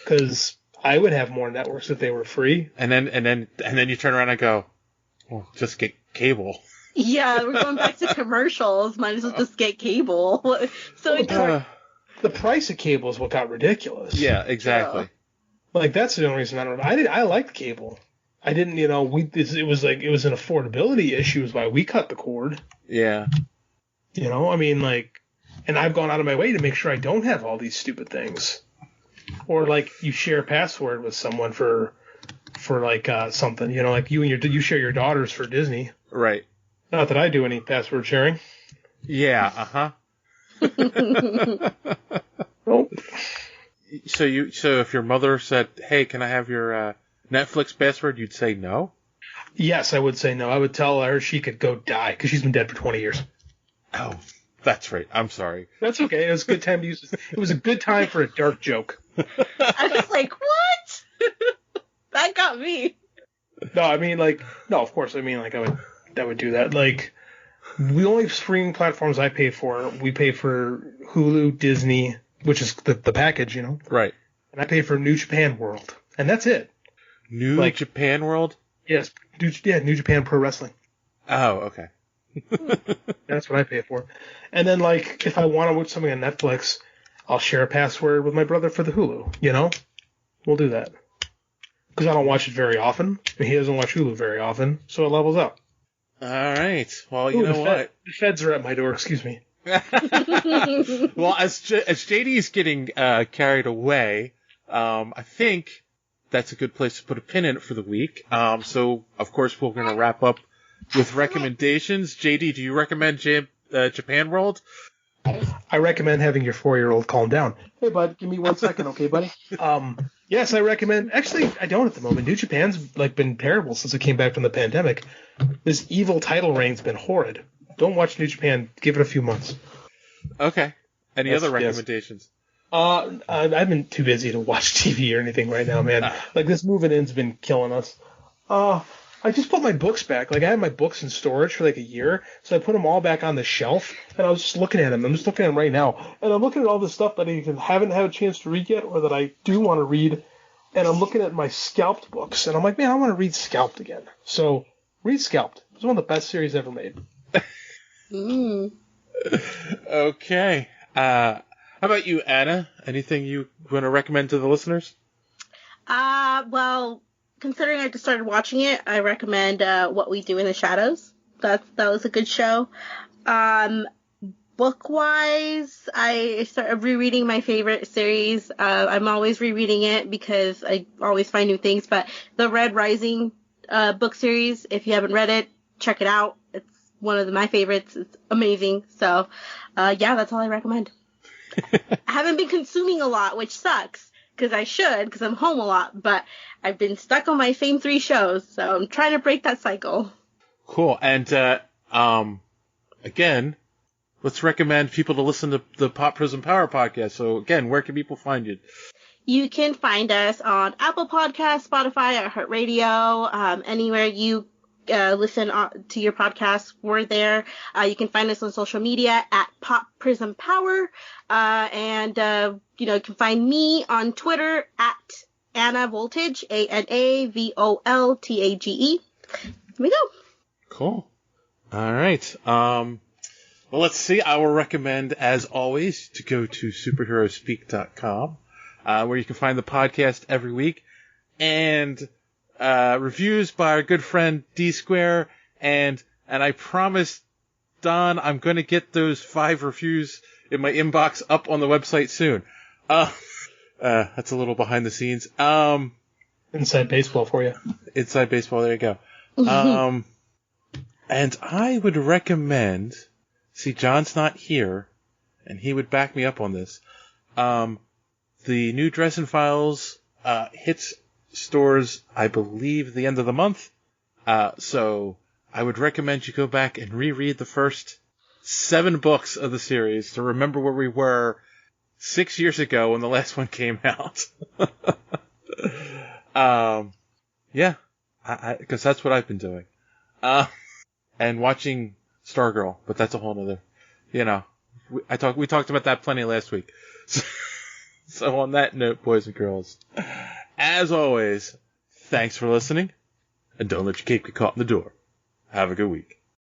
because I would have more networks if they were free. And then you turn around and go, well, just get cable. Yeah, we're going back to commercials. Might as well just get cable. So the price of cable is what got ridiculous. Yeah, exactly. Like that's the only reason I liked cable. I didn't, it was an affordability issue is why we cut the cord. Yeah. I mean, like, and I've gone out of my way to make sure I don't have all these stupid things. Or like you share a password with someone for like something, like you share your daughters for Disney. Right. Not that I do any password sharing. Yeah, Nope. So if your mother said, "Hey, can I have your Netflix password?" you'd say no? Yes, I would say no. I would tell her she could go die because she's been dead for 20 years. Oh, that's right. I'm sorry. That's okay. It was a good time to use this. It was a good time for a dark joke. I was like, what? That got me. No, I mean, of course. I mean, like, I would do that. Like, the only streaming platforms I pay for, we pay for Hulu, Disney, which is the package, Right. And I pay for New Japan World. And that's it. New Japan World? Yes. New Japan Pro Wrestling. Oh, okay. That's what I pay for. And then, like, if I want to watch something on Netflix, I'll share a password with my brother for the Hulu, We'll do that. Because I don't watch it very often. And he doesn't watch Hulu very often, so it levels up. All right. Well, you know what? The feds are at my door, excuse me. Well, as JD is getting carried away, I think that's a good place to put a pin in it for the week. So, of course, we're going to wrap up with recommendations. JD, do you recommend Japan World? I recommend having your 4-year-old calm down. Hey, bud, give me 1 second, okay, buddy? Yes, I recommend. Actually, I don't at the moment. New Japan's been terrible since it came back from the pandemic. This evil title reign's been horrid. Don't watch New Japan. Give it a few months. Okay. Any other recommendations? I've been too busy to watch TV or anything right now, man. Like, this moving in's been killing us. I just put my books back. Like, I had my books in storage for like a year, so I put them all back on the shelf, and I was just looking at them. I'm just looking at them right now, and I'm looking at all this stuff that I either haven't had a chance to read yet or that I do want to read, and I'm looking at my Scalped books, and I'm like, man, I want to read Scalped again. So, read Scalped. It's one of the best series ever made. Okay. How about you, Anna? Anything you want to recommend to the listeners? Well, considering I just started watching it, I recommend What We Do in the Shadows. That was a good show. Book-wise, I started rereading my favorite series. I'm always rereading it because I always find new things. But the Red Rising book series, if you haven't read it, check it out. It's one of my favorites. It's amazing. So, yeah, that's all I recommend. I haven't been consuming a lot, which sucks. Because I should, because I'm home a lot, but I've been stuck on my same 3 shows, so I'm trying to break that cycle. Cool. And, again, let's recommend people to listen to the Pop Prism Power podcast. So, again, where can people find you? You can find us on Apple Podcasts, Spotify, iHeartRadio, anywhere you listen to your podcast. We're there. You can find us on social media at Pop Prism Power. And you can find me on Twitter at Anna Voltage, ANAVOLTAGE. Here we go. Cool. All right. Well, let's see. I will recommend, as always, to go to superheroespeak.com, where you can find the podcast every week. And reviews by our good friend D Square, and I promise, Don, I'm going to get those 5 reviews in my inbox up on the website soon. That's a little behind the scenes. Inside baseball for you. Inside baseball, there you go. And I would recommend, see, John's not here, and he would back me up on this. The new Dresden Files hits stores, I believe, the end of the month. So I would recommend you go back and reread the first 7 books of the series to remember where we were 6 years ago when the last one came out. Yeah, because that's what I've been doing. And watching Stargirl, but that's a whole nother, we talked about that plenty last week. So on that note, boys and girls, as always, thanks for listening, and don't let your cape get caught in the door. Have a good week.